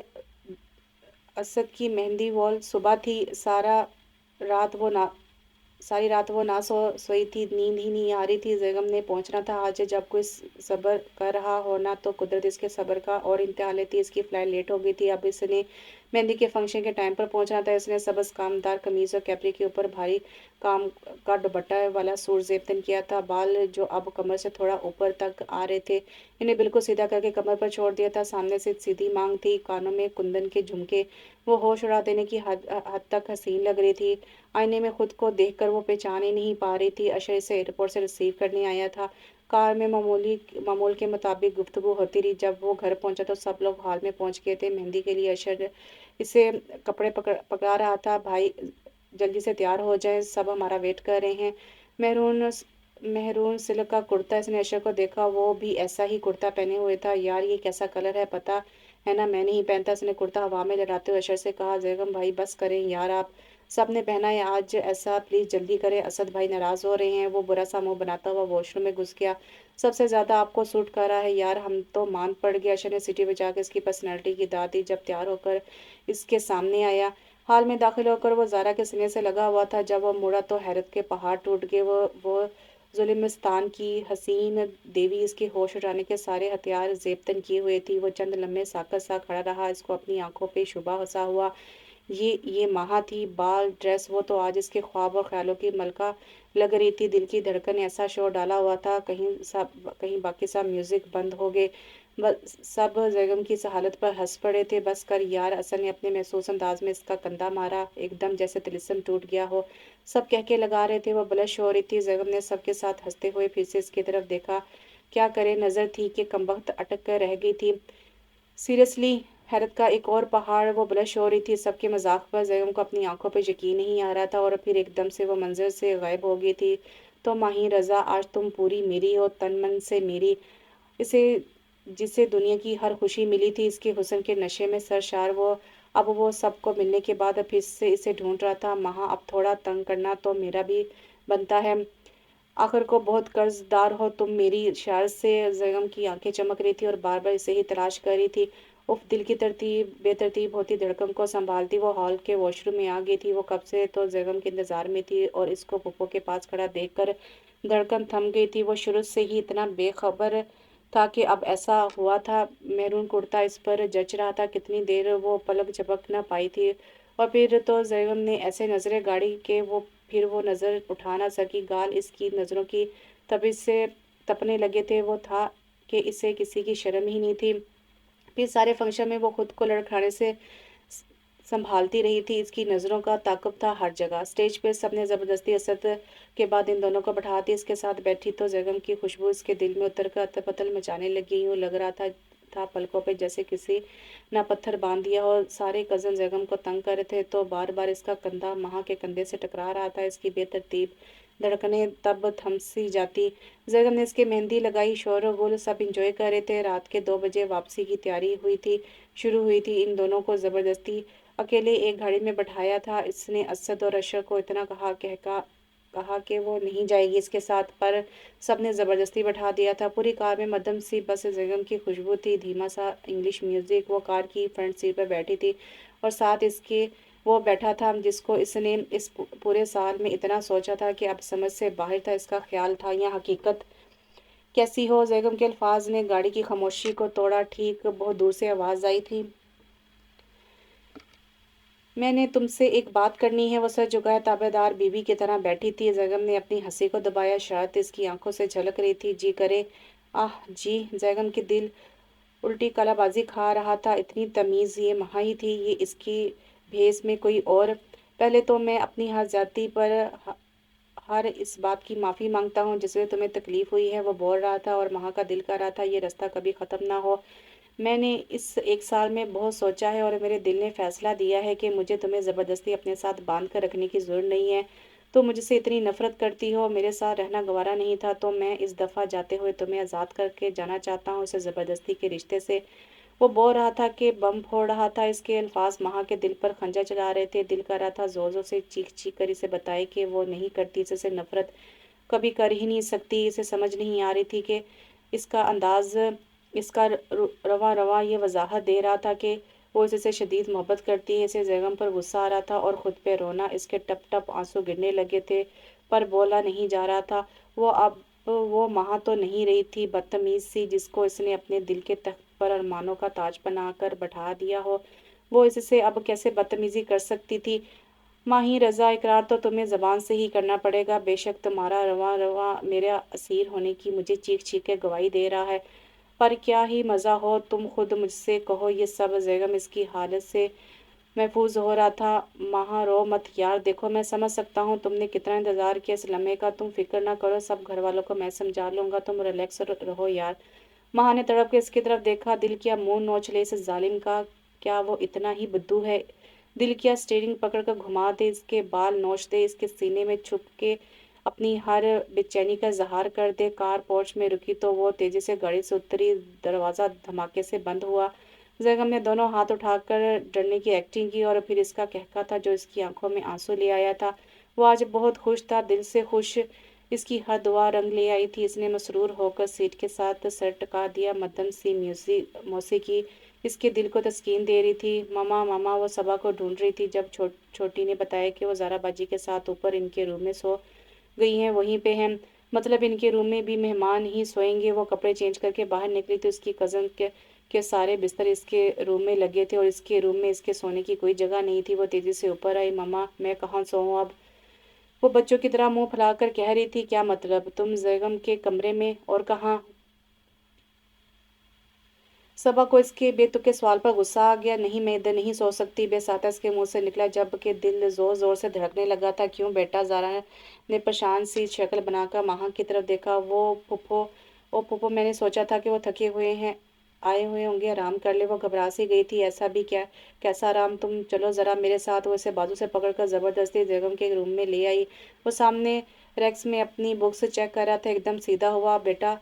असद की मेहंदी वॉल सुबह थी। रात वो ना सारी रात वो ना सोई थी। नींद ही नहीं आ रही थी। जैगम ने पहुंचना था आज। जब कोई सब्र कर रहा हो ना तो कुदरत इसके सब्र का और इंतहा लेती। इसकी फ्लाइट लेट हो गई थी। अब इसने मेहंदी के फंक्शन के टाइम पर पहुंचना था। इसने सबस कामदार कमीज और कैपरी के ऊपर भारी काम का दुपट्टा वाला सूट जेबतन किया था। बाल जो अब कमर से थोड़ा ऊपर तक आ रहे थे, इन्हें बिल्कुल सीधा करके कमर पर छोड़ दिया था। सामने से सीधी मांग थी, कानों में कुंदन के झुमके। वो होश उड़ा देने की हद तक हसीन लग रही थी। आईने में खुद को देखकर वो पहचान ही नहीं पा रही थी। अशर इसे एयरपोर्ट से रिसीव करने आया था। कार में मामूल के मुताबिक गुफ्तगू होती रही। जब वो घर पहुंचा तो सब लोग हॉल में पहुंच गए थे। मेहंदी के लिए अशर इसे कपड़े पकड़ा रहा था। भाई जल्दी से तैयार हो जाए, सब हमारा वेट कर रहे हैं। मेहरून मेहरून सिल्क का कुर्ता। इसने अशर को देखा। वो भी ऐसा ही कुर्ता पहने हुए था। यार ये कैसा कलर है पता है ना? मैं नहीं पहनता। इसने कुर्ता हवा में लहराते हुए अशर से कहा। जैगम भाई बस करें यार, आप सब ने पहना है आज ऐसा, प्लीज़ जल्दी करें। असद भाई नाराज़ हो रहे हैं। वो बुरा सा मुंह बनाता हुआ वॉशरूम में घुस गया। सबसे ज़्यादा आपको सूट कर रहा है यार, हम तो मान पड़ गया। अशर ने सीटी बजा के इसकी पर्सनैलिटी की दाद दी। जब तैयार होकर इसके सामने आया, हाल में दाखिल होकर वो ज़ारा के सीने से लगा हुआ था। जब वो मुड़ा तो हैरत के पहाड़ टूट गए। वो जुलिमिस्तान की हसीन देवी इसके होश उड़ाने के सारे हथियार जेबतन किए हुए थी। वो चंद लम्हे साकत सा खड़ा रहा। इसको अपनी आंखों पे शुबा हंसा हुआ ये महा थी। बाल, ड्रेस, वो तो आज इसके ख्वाब और ख्यालों की मलका लग रही थी। दिल की धड़कन ऐसा शोर डाला हुआ था, कहीं बाकी सब म्यूजिक बंद हो गए। बस सब जैगम की इस हालत पर हंस पड़े थे। बस कर यार, असल ने अपने महसूस अंदाज में इसका कंधा मारा, एकदम जैसे तिलिस्म टूट गया हो। सब कह के लगा रहे थे। वो ब्लश हो रही थी। जैगम ने सबके साथ हंसते हुए फिर से इसकी तरफ देखा। क्या करे, नजर थी कि कमबख्त अटक कर रह गई थी। सीरियसली, हैरत का एक और पहाड़। वो ब्लश हो रही थी सबके मजाक पर। जैगम को अपनी आंखों पर यकीन नहीं आ रहा था और फिर एकदम से वो मंजर से गायब हो गई थी। तो माही रज़ा, आज तुम पूरी मेरी हो, तन मन से मेरी। इसे जिसे दुनिया की हर खुशी मिली थी, इसके हुस्न के नशे में सरशार वो। अब वो सबको मिलने के बाद फिर से इसे ढूंढ रहा था। महा, अब थोड़ा तंग करना तो मेरा भी बनता है। आखिर को बहुत कर्जदार हो तुम मेरी। शरारत से जैगम की आंखें चमक रही थी और बार बार इसे ही तलाश कर रही थी। उफ, दिल की बेतरतीब होती धड़कन को संभालती वो हॉल के वॉशरूम में आ गई थी। वो कब से तो जैगम के इंतजार में थी और इसको पुप्पो के पास खड़ा देखकर धड़कन थम गई थी। वो शुरू से ही इतना बेखबर था कि अब ऐसा हुआ था। मैरून कुर्ता इस पर जच रहा था। कितनी देर वो पलक झपक न पाई थी और फिर तो जैगम ने ऐसे नजरें गाड़ी के वो फिर वो नज़र उठा ना सकी। गाल इसकी नज़रों की तपिश से तपने लगे थे। वो था कि इसे किसी की शर्म ही नहीं थी। फिर सारे फंक्शन में वो खुद को लड़खड़ाने से संभालती रही थी। इसकी नज़रों का ताक़ुब था हर जगह। स्टेज पे सबने ज़बरदस्ती असद के बाद इन दोनों को बैठा दिया। इसके साथ बैठी तो जगम की खुशबू इसके दिल में उतर कर अतल-पतल मचाने लगी। यूँ लग रहा था पलकों पे जैसे किसी ने पत्थर बांध दिया हो। सारे कज़न जगम को तंग कर रहे थे तो बार बार इसका कंधा महा के कंधे से टकरा रहा था। इसकी बेतरतीब धड़कनें तब थम सी जाती। जगम ने इसके मेहंदी लगाई, शोर और गुल सब इंजॉय कर रहे थे। रात के 2 बजे वापसी की तैयारी शुरू हुई थी। इन दोनों को ज़बरदस्ती अकेले एक गाड़ी में बैठाया था। इसने असद और अशर को इतना कहा कि वो नहीं जाएगी इसके साथ, पर सबने ज़बरदस्ती बैठा दिया था। पूरी कार में मध्यम सी बस जगम की खुशबू थी, धीमा सा इंग्लिश म्यूज़िक। वो कार की फ्रंट सीट पर बैठी थी और साथ इसके वो बैठा था जिसको इसने इस पूरे साल में इतना सोचा था कि अब समझ से बाहर था। इसका ख्याल था या हकीकत कैसी हो। जगम के अल्फाज ने गाड़ी की खामोशी को तोड़ा। ठीक बहुत दूर से आवाज़ आई थी, मैंने तुमसे एक बात करनी है। वो सर झुकाए ताबेदार बीवी की तरह बैठी थी। जैगम ने अपनी हंसी को दबाया, शरारत इसकी आंखों से झलक रही थी। जी करे आह जी। जैगम के दिल उल्टी कलाबाजी खा रहा था। इतनी तमीज़ ये महा ही थी, ये इसकी भेस में कोई और। पहले तो मैं अपनी हर जाती पर हर इस बात की माफ़ी मांगता हूँ जिससे तुम्हें तकलीफ़ हुई है। वो बोल रहा था और महा का दिल कर रहा था ये रास्ता कभी ख़त्म ना हो। मैंने इस एक साल में बहुत सोचा है और मेरे दिल ने फैसला दिया है कि मुझे तुम्हें ज़बरदस्ती अपने साथ बांध कर रखने की ज़रूरत नहीं है। तुम मुझसे इतनी नफ़रत करती हो, मेरे साथ रहना गवारा नहीं था, तो मैं इस दफ़ा जाते हुए तुम्हें आज़ाद करके जाना चाहता हूँ इस ज़बरदस्ती के रिश्ते से। वो बोल रहा था कि बम फोड़ रहा था। इसके अल्फाज महा के दिल पर खंजर चला रहे थे। दिल कर रहा था ज़ोर ज़ोर से चीख चीख कर इसे बताए कि वो नहीं करती इससे नफ़रत, कभी कर ही नहीं सकती। इसे समझ नहीं आ रही थी कि इसका अंदाज़, इसका रवा रवा ये वजाहत दे रहा था कि वो इससे शदीद मोहब्बत करती है। इसे जैगम पर गुस्सा आ रहा था और ख़ुद पे रोना। इसके टप टप आंसू गिरने लगे थे पर बोला नहीं जा रहा था। वो महा तो नहीं रही थी बदतमीज़ सी जिसको इसने अपने दिल के तख्त पर अरमानों का ताज बनाकर बैठा दिया हो। वो इससे अब कैसे बदतमीज़ी कर सकती थी। माही रज़ा, इकरार तो तुम्हें ज़बान से ही करना पड़ेगा। बेशक तुम्हारा रवा रवा मेरा असीर होने की मुझे चीख चीख के गवाही दे रहा है, पर क्या ही मज़ा हो। तुम खुद मुझसे कहो ये सब। जैगम इसकी हालत से महफूज हो रहा था। महा रो मत यार, देखो मैं समझ सकता हूँ तुमने कितना इंतज़ार किया इस लम्हे का। तुम फिक्र ना करो, सब घर वालों को मैं समझा लूँगा, तुम रिलैक्स रहो यार। महा ने तड़प के इसकी तरफ देखा। दिल क्या मुंह नोच ले इस जालिम का, क्या वो इतना ही बुद्धू है। दिल क्या स्टीयरिंग पकड़ कर घुमा दे, इसके बाल नोच दे, इसके सीने में छुप के अपनी हर बेचैनी का इजहार कर दे। कार पोर्च में रुकी तो वो तेजी से गाड़ी से उतरी। दरवाज़ा धमाके से बंद हुआ। जैगम ने दोनों हाथ उठाकर डरने की एक्टिंग की और फिर इसका कहका था जो इसकी आंखों में आंसू ले आया था। वो आज बहुत खुश था, दिल से खुश। इसकी हर दुआ रंग ले आई थी। इसने मसरूर होकर सीट के साथ सर टिका दिया। मध्यम सी मौसीकी इसके दिल को तस्कीन दे रही थी। मामा मामा वो सबा को ढूंढ रही थी। जब छोटी ने बताया कि वो ज़ारा बाजी के साथ ऊपर इनके रूम में सो गई हैं, वहीं पे हैं, मतलब इनके रूम में भी मेहमान ही सोएंगे। वो कपड़े चेंज करके बाहर निकली तो इसकी कज़न के सारे बिस्तर इसके रूम में लगे थे और इसके रूम में इसके सोने की कोई जगह नहीं थी। वो तेज़ी से ऊपर आई। मम्मा मैं कहाँ सोऊं अब? वो बच्चों की तरह मुंह फैलाकर कह रही थी। क्या मतलब? तुम जैगम के कमरे में? और कहाँ? सबा को इसके बेतुके सवाल पर गुस्सा आ गया। नहीं, मैं इधर नहीं सो सकती, बेसाता इसके मुंह से निकला जबकि दिल जोर जोर से धड़कने लगा था। क्यों बेटा? ज़ारा ने परेशान सी शक्ल बनाकर महा की तरफ देखा। ओ फूफो, मैंने सोचा था कि वो थके हुए हैं, आए हुए होंगे, आराम कर ले। वो घबरा सी गई थी। ऐसा भी क्या? कैसा आराम? तुम चलो ज़रा मेरे साथ। वो इसे बाजू से पकड़कर ज़बरदस्ती जैगम के रूम में ले आई। वो सामने रैक्स में अपनी बुक्स चेक कर रहा था। एकदम सीधा हुआ। बेटा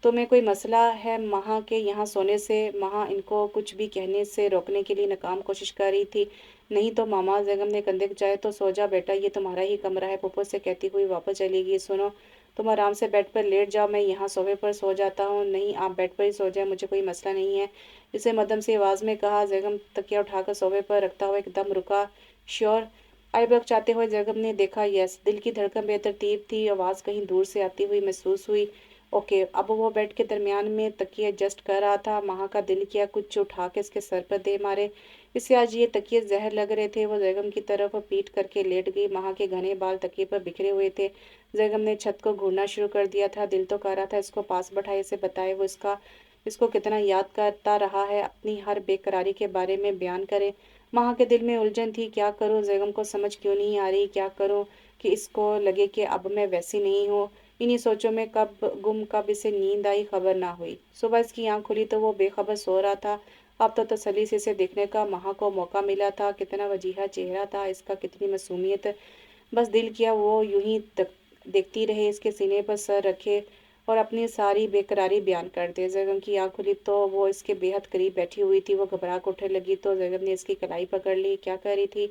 तुम्हें कोई मसला है महा के यहाँ सोने से? महा इनको कुछ भी कहने से रोकने के लिए नाकाम कोशिश कर रही थी। नहीं तो मामा। जैगम ने कंधे जाए तो सो जा बेटा, ये तुम्हारा ही कमरा है। पुप्पो से कहती हुई वापस चली गई। सुनो, तुम आराम से बेड पर लेट जाओ, मैं यहाँ सोफे पर सो जाता हूँ। नहीं, आप बेड पर ही सो जाए, मुझे कोई मसला नहीं है, इसे मध्यम सी आवाज़ में कहा। जैगम तकिया उठाकर सोफे पर रखता हुआ एकदम रुका। श्योर? आईब्रो चाहते हुए जैगम ने देखा। यस। दिल की धड़कन बेतरतीब थी। आवाज़ कहीं दूर से आती हुई महसूस हुई। ओके। अब वो बेड के दरमियान में तकिया एडजस्ट कर रहा था। महा का दिल किया कुछ उठा के इसके सर पर दे मारे। इसे आज ये तकिए जहर लग रहे थे। वो जैगम की तरफ पीट करके लेट गई। महा के घने बाल तकिए पर बिखरे हुए थे। जैगम ने छत को घूरना शुरू कर दिया था। दिल तो कर रहा था इसको पास बैठाए, इसे बताए वो इसका اس کو کتنا یاد کرتا رہا ہے، اپنی ہر بے قراری کے بارے میں بیان کرے۔ ماہا کے دل میں الجھن تھی، کیا کروں، بیگم کو سمجھ کیوں نہیں آ رہی، کیا کروں کہ اس کو لگے کہ اب میں ویسی نہیں ہوں۔ انہی سوچوں میں کب اسے نیند آئی خبر نہ ہوئی۔ صبح اس کی آنکھ کھلی تو وہ بے خبر سو رہا تھا۔ اب تو تسلی سے اسے دیکھنے کا ماہا کو موقع ملا تھا، کتنا وجیحہ چہرہ تھا اس کا، کتنی معصومیت۔ بس دل کیا وہ یوں ہی دیکھتی رہے، اس کے سینے پر سر رکھے اور اپنی ساری بے قراری بیان کر دے۔ بیگم کی آنکھ کھلی تو وہ اس کے بے حد قریب بیٹھی ہوئی تھی، وہ گھبرا کر اٹھنے لگی تو بیگم نے اس کی کلائی پکڑ لی۔ کیا کر رہی تھی؟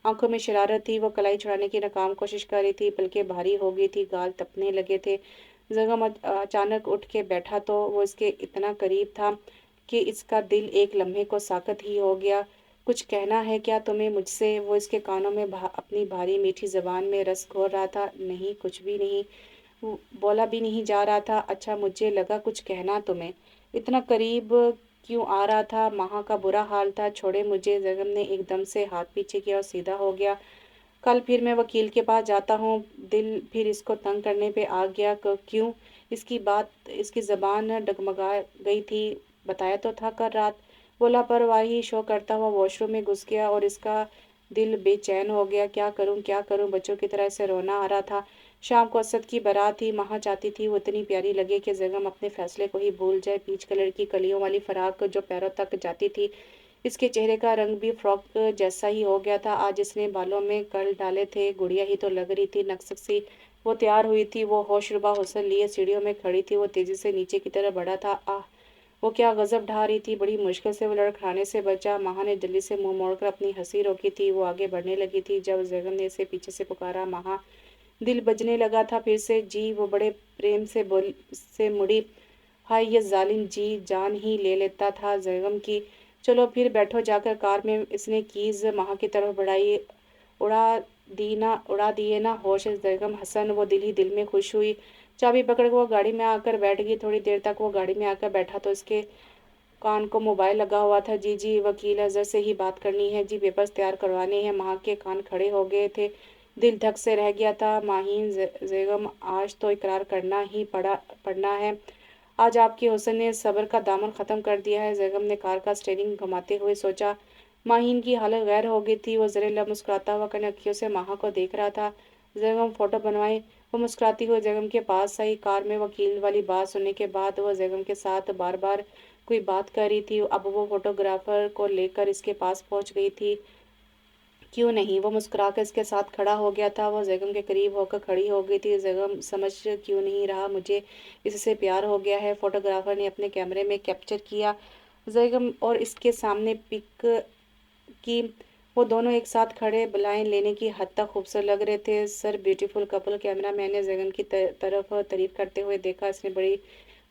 آنکھوں میں شرارت تھی، وہ کلائی چھڑانے کی ناکام کوشش کر رہی تھی، پلکیں بھاری ہو گئی تھی، گال تپنے لگے تھے۔ بیگم اچانک اٹھ کے بیٹھا تو وہ اس کے اتنا قریب تھا کہ اس کا دل ایک لمحے کو ساکت ہی ہو گیا۔ کچھ کہنا ہے کیا تمہیں مجھ سے؟ وہ اس کے کانوں میں اپنی بھاری میٹھی زبان میں رس گھول رہا تھا۔ نہیں، کچھ بھی نہیں، بولا بھی نہیں جا رہا تھا۔ اچھا، مجھے لگا کچھ کہنا تمہیں۔ اتنا قریب کیوں آ رہا تھا؟ ماہا کا برا حال تھا۔ چھوڑے مجھے، بیگم نے ایک دم سے ہاتھ پیچھے کیا اور سیدھا ہو گیا۔ کل پھر میں وکیل کے پاس جاتا ہوں۔ دل پھر اس کو تنگ کرنے پہ آ گیا۔ کیوں؟ اس کی زبان ڈگمگا گئی تھی۔ بتایا تو تھا کل رات۔ وہ لاپرواہی شو کرتا ہوا واش روم میں گھس گیا اور اس کا دل بے چین ہو گیا۔ کیا کروں، کیا کروں؟ بچوں کی طرح اسے رونا آ رہا تھا۔ شام کو اسد کی بارات تھی۔ ماہا چاہتی تھی وہ اتنی پیاری لگے کہ بیگم اپنے فیصلے کو ہی بھول جائے۔ پیچ کلر کی کلیوں والی فراق جو پیروں تک جاتی تھی، اس کے چہرے کا رنگ بھی فراک جیسا ہی ہو گیا تھا۔ آج اس نے بالوں میں کرل ڈالے تھے، گڑیا ہی تو لگ رہی تھی، نکسک سی۔ وہ تیار ہوئی تھی، وہ ہوش ربا حسن لیے سیڑھیوں میں کھڑی تھی۔ وہ تیزی سے نیچے کی طرف بڑھا تھا۔ آہ، وہ کیا غضب ڈھا رہی تھی! بڑی مشکل سے وہ لڑکھڑانے سے بچا۔ ماہا نے جلدی سے منہ موڑ کر اپنی ہنسی روکی تھی۔ وہ آگے بڑھنے لگی تھی جب بیگم نے اسے پیچھے سے پکارا، ماہا! دل بجنے لگا تھا پھر سے۔ جی! وہ بڑے پریم سے مڑی۔ ہائے، یہ ظالم جی جان ہی لے لیتا تھا بیگم کی۔ چلو پھر بیٹھو جا کر کار میں۔ اس نے کیز ماہا کی طرف بڑھائی۔ اڑا دیے نا ہوش بیگم حسن! وہ دل ہی دل میں خوش ہوئی۔ چابی پکڑ کر وہ گاڑی میں آ کر بیٹھ گئی۔ تھوڑی دیر تک وہ گاڑی میں آ کر بیٹھا تو اس کے کان کو موبائل لگا ہوا تھا۔ جی وکیل اظہر سے ہی بات کرنی ہے جی، پیپرز تیار کروانے ہیں۔ ماہا کے کان کھڑے ہو گئے تھے، دل دھک سے رہ گیا تھا۔ ماہین بیگم، آج تو اقرار کرنا ہی پڑنا ہے۔ آج آپ کے حسن نے صبر کا دامن ختم کر دیا ہے۔ بیگم نے کار کا اسٹیئرنگ گھماتے ہوئے سوچا۔ ماہین کی حالت غیر ہو گئی تھی۔ وہ زر لب مسکراتا ہوا کنکھیوں سے ماہا کو دیکھ رہا تھا۔ بیگم، فوٹو بنوائیں؟ وہ مسکراتی ہوئی بیگم کے پاس آئی۔ کار میں وکیل والی بات سننے کے بعد وہ بیگم کے ساتھ بار بار کوئی بات کر رہی تھی۔ اب وہ فوٹوگرافر کو لے کر اس کے پاس پہنچ گئی تھی۔ کیوں نہیں؟ وہ مسکرا کر اس کے ساتھ کھڑا ہو گیا تھا۔ وہ بیگم کے قریب ہو کر کھڑی ہو گئی تھی۔ بیگم، سمجھ کیوں نہیں رہا مجھے اس سے پیار ہو گیا ہے؟ فوٹوگرافر نے اپنے کیمرے میں کیپچر کیا بیگم اور اس کے سامنے پک کی۔ وہ دونوں ایک ساتھ کھڑے بلائیں لینے کی حد تک خوبصورت لگ رہے تھے۔ سر بیوٹیفل کپل! کیمرہ مین نے بیگم کی طرف تعریف کرتے ہوئے دیکھا۔ اس نے بڑی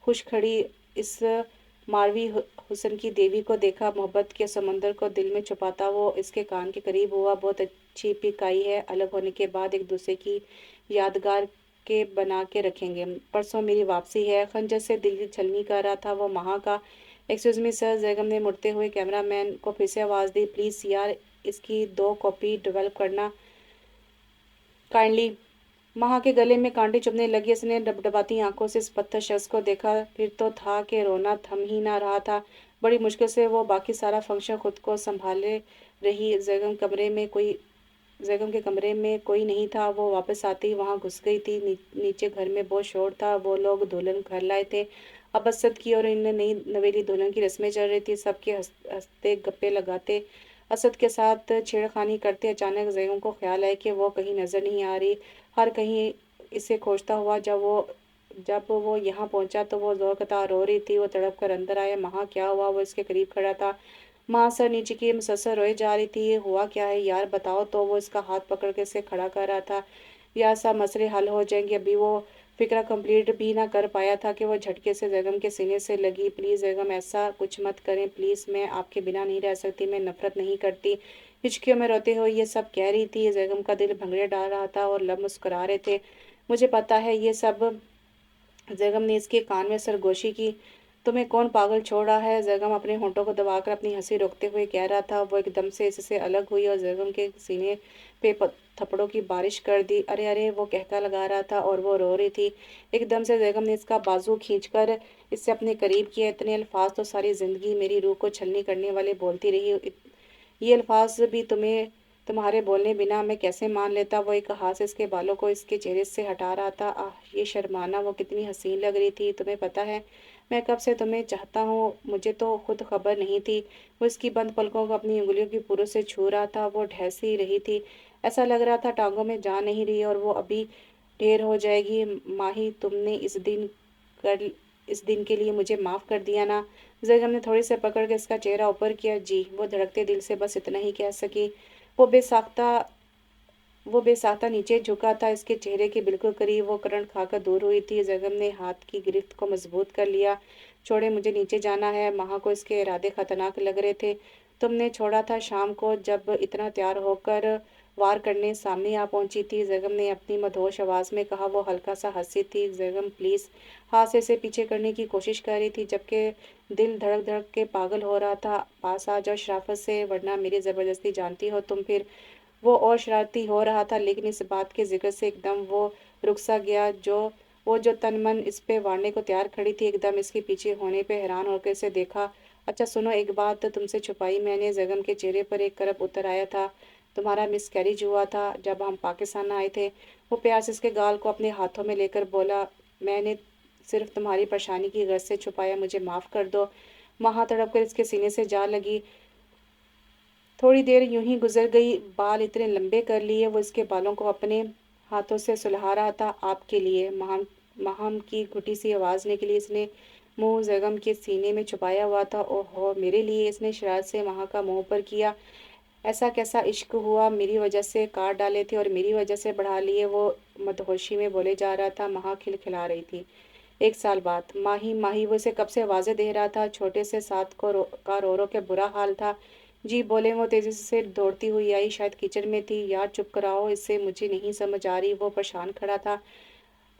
خوش کھڑی اس ماروی حسن کی دیوی کو دیکھا۔ محبت کے سمندر کو دل میں چھپاتا وہ اس کے کان کے قریب ہوا۔ بہت اچھی پک آئی ہے۔ الگ ہونے کے بعد ایک دوسرے کی یادگار کے بنا کے رکھیں گے۔ پرسوں میری واپسی ہے۔ خنجر سے دل چھلنی کر رہا تھا وہ ماہا کا۔ ایکسکیوز می سر! بیگم نے مڑتے ہوئے کیمرہ مین کو پھر سے آواز دی۔ پلیز یار، اس کی 2 کاپی ڈیولپ کرنا کائنڈلی۔ ماہا کے گلے میں کانٹے چبھنے لگے۔ اس نے ڈبڈباتی آنکھوں سے اس پتھر شخص کو دیکھا۔ پھر تو تھا کہ رونا تھم ہی نہ رہا تھا۔ بڑی مشکل سے وہ باقی سارا فنکشن خود کو سنبھالے رہی۔ بیگم کے کمرے میں کوئی نہیں تھا۔ وہ واپس آتے ہی وہاں گھس گئی تھی۔ نیچے گھر میں بہت شور تھا۔ وہ لوگ دلہن گھر لائے تھے۔ اب اسد کی اور ان نئی نویلی دلہن کی رسمیں چل رہی تھی۔ سب کے ہنستے، گپے لگاتے، اسد کے ساتھ چھیڑ خانی کرتے۔ اچانک بیگم کو خیال آیا کہ وہ کہیں نظر نہیں آ رہی۔ ہر کہیں اسے کھوجتا ہوا۔ جب وہ یہاں پہنچا تو وہ زور قطع رو رہی تھی۔ وہ تڑپ کر اندر آیا۔ ماہا، کیا ہوا؟ وہ اس کے قریب کھڑا تھا۔ ماہا سر نیچے کی مسلسل روئے جا رہی تھی۔ ہوا کیا ہے یار، بتاؤ تو۔ وہ اس کا ہاتھ پکڑ کے اسے کھڑا کر رہا تھا۔ یار سب مسئلے حل ہو جائیں گے۔ ابھی وہ فقرہ کمپلیٹ بھی نہ کر پایا تھا کہ وہ جھٹکے سے بیگم کے سینے سے لگی۔ پلیز بیگم، ایسا کچھ مت کریں پلیز، میں آپ کے بنا نہیں رہ سکتی، میں نفرت نہیں کرتی۔ ہچکیوں میں روتے ہوئے یہ سب کہہ رہی تھی۔ بیگم کا دل بھنگڑے ڈال رہا تھا اور لب مسکرا رہے تھے۔ مجھے پتا ہے یہ سب۔ بیگم نے اس کے کان میں سرگوشی کی۔ तुम्हें कौन पागल छोड़ रहा है? ज़ैगम अपने होंठों को दबाकर अपनी हंसी रोकते हुए कह रहा था। वो एकदम से इससे अलग हुई और ज़ैगम के सीने पे थप्पड़ों की बारिश कर दी। अरे अरे, वो कहका लगा रहा था और वो रो रही थी। एकदम से ज़ैगम ने इसका बाजू खींचकर इससे अपने करीब किया। इतने अल्फाज तो सारी ज़िंदगी मेरी रूह को छलनी करने वाले बोलती रही। ये अल्फाज भी तुम्हारे बोलने बिना मैं कैसे मान लेता? वो एक हाथ से इसके बालों को इसके चेहरे से हटा रहा था। आह, ये शर्माना! वो कितनी हसीन लग रही थी, तुम्हें पता है मैं कब से तुम्हें चाहता हूँ, मुझे तो खुद खबर नहीं थी। वो इसकी बंद पलकों को अपनी उंगलियों की पुरों से छू रहा था। वो ढहसी रही थी, ऐसा लग रहा था टांगों में जान नहीं रही और वो अभी ढेर हो जाएगी। माही, तुमने कर इस दिन के लिए मुझे माफ़ कर दिया ना? ज़ैगम ने थोड़ी से पकड़ के इसका चेहरा ऊपर किया। जी, वो धड़कते दिल से बस इतना ही कह सकी। वो बेसाख्ता वो बेसाख्ता नीचे झुका था, इसके चेहरे के बिल्कुल करीब। वो करंट खाकर दूर हुई थी। ज़ैगम ने हाथ की गिरफ्त को मजबूत कर लिया। छोड़े, मुझे नीचे जाना है। महा को इसके इरादे खतरनाक लग रहे थे। तुमने छोड़ा था शाम को, जब इतना तैयार होकर वार करने सामने आ पहुंची थी, ज़ैगम ने अपनी मधोश आवाज़ में कहा। वो हल्का सा हंसी थी। ज़ैगम प्लीज़, हाथ से इसे पीछे करने की कोशिश कर रही थी, जबकि दिल धड़क धड़क के पागल हो रहा था। पास आ जाओ शराफत से, वरना मेरी ज़बरदस्ती, जानती हो तुम फिर। वो और शरारती हो रहा था, लेकिन इस बात के जिक्र से एकदम वो रुक सा गया। वो जो तन मन इस पे वारने को तैयार खड़ी थी, एकदम इसके पीछे होने पे हैरान होकर इसे देखा। अच्छा सुनो, एक बात तुमसे छुपाई मैंने। ज़ैगम के चेहरे पर एक करप उतर आया था। तुम्हारा मिस कैरिज हुआ था जब हम पाकिस्तान आए थे। वो प्यार से इसके गाल को अपने हाथों में लेकर बोला। मैंने सिर्फ तुम्हारी परेशानी की गर्ज से छुपाया, मुझे माफ़ कर दो। महा तड़प कर इसके सीने से जा लगी। थोड़ी देर यूं ही गुजर गई। बाल इतने लंबे कर लिए, वो इसके बालों को अपने हाथों से सुलहा रहा था। आपके लिए, महाम की घुटी सी आवाज़ निकली। इसने मुंह ज़ैगम के सीने में छुपाया हुआ था। ओहो, मेरे लिए! इसने शरारत से महा का मुंह पर किया। ऐसा कैसा इश्क हुआ? मेरी वजह से काट डाले थे और मेरी वजह से बढ़ा लिए, वो मदहोशी में बोले जा रहा था। महा खिलखिला रही थी। 1 साल बाद। माही माही, वो इसे कब से आवाज़ें दे रहा था। छोटे से साथ का रो रो के बुरा हाल था। जी बोले। वो तेज़ी से दौड़ती हुई आई, शायद किचन में थी। यार चुप कराओ इससे, मुझे नहीं समझ आ रही। वो परेशान खड़ा था।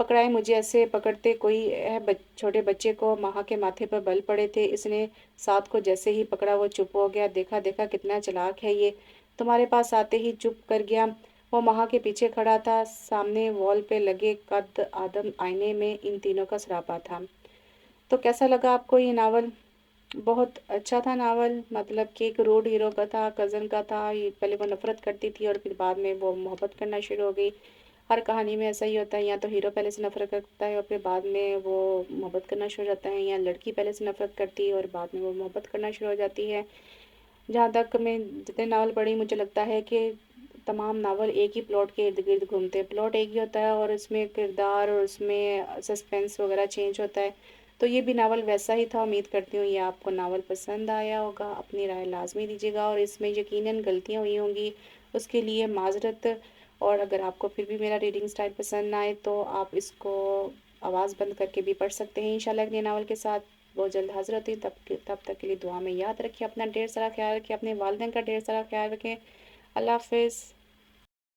पकड़ाए, मुझे ऐसे पकड़ते कोई है? छोटे बच्चे को। महा के माथे पर बल पड़े थे। इसने साथ को जैसे ही पकड़ा, वो चुप हो गया। देखा देखा कितना चालाक है ये, तुम्हारे पास आते ही चुप कर गया। वो महा के पीछे खड़ा था। सामने वॉल पे लगे कद आदम आईने में इन तीनों का सरापा था। तो कैसा लगा आपको ये नावल? बहुत अच्छा था नावल। मतलब कि एक रोड हीरो का था, कज़न का था। ये पहले वो नफ़रत करती थी और फिर बाद में वो मोहब्बत करना शुरू हो गई। हर कहानी में ऐसा ही होता है, या तो हीरो पहले से नफ़रत करता है और फिर बाद में वो मोहब्बत करना शुरू हो जाता है, या लड़की पहले से नफ़रत करती है और बाद में वो मोहब्बत करना शुरू हो जाती है। जहाँ तक मैं जितने नावल पढ़ी, मुझे लगता है कि तमाम नावल एक ही प्लॉट के इर्द गिर्द घूमते हैं। प्लॉट एक ही होता है और इसमें किरदार और उसमें सस्पेंस वगैरह चेंज होता है। तो ये भी नावल वैसा ही था। उम्मीद करती हूँ ये आपको नावल पसंद आया होगा। अपनी राय लाजमी दीजिएगा और इसमें यकीनन गलतियाँ हुई होंगी, उसके लिए माजरत। और अगर आपको फिर भी मेरा रीडिंग स्टाइल पसंद ना आए तो आप इसको आवाज़ बंद करके भी पढ़ सकते हैं। इंशाल्लाह एक नए नावल के साथ बहुत जल्द हाजिर होती हूँ। तब तक के लिए दुआ में याद रखिए, अपना ढेर सारा ख्याल रखिए, अपने वालिदैन का ढेर सारा ख्याल रखें। अल्लाह हाफ़िज़।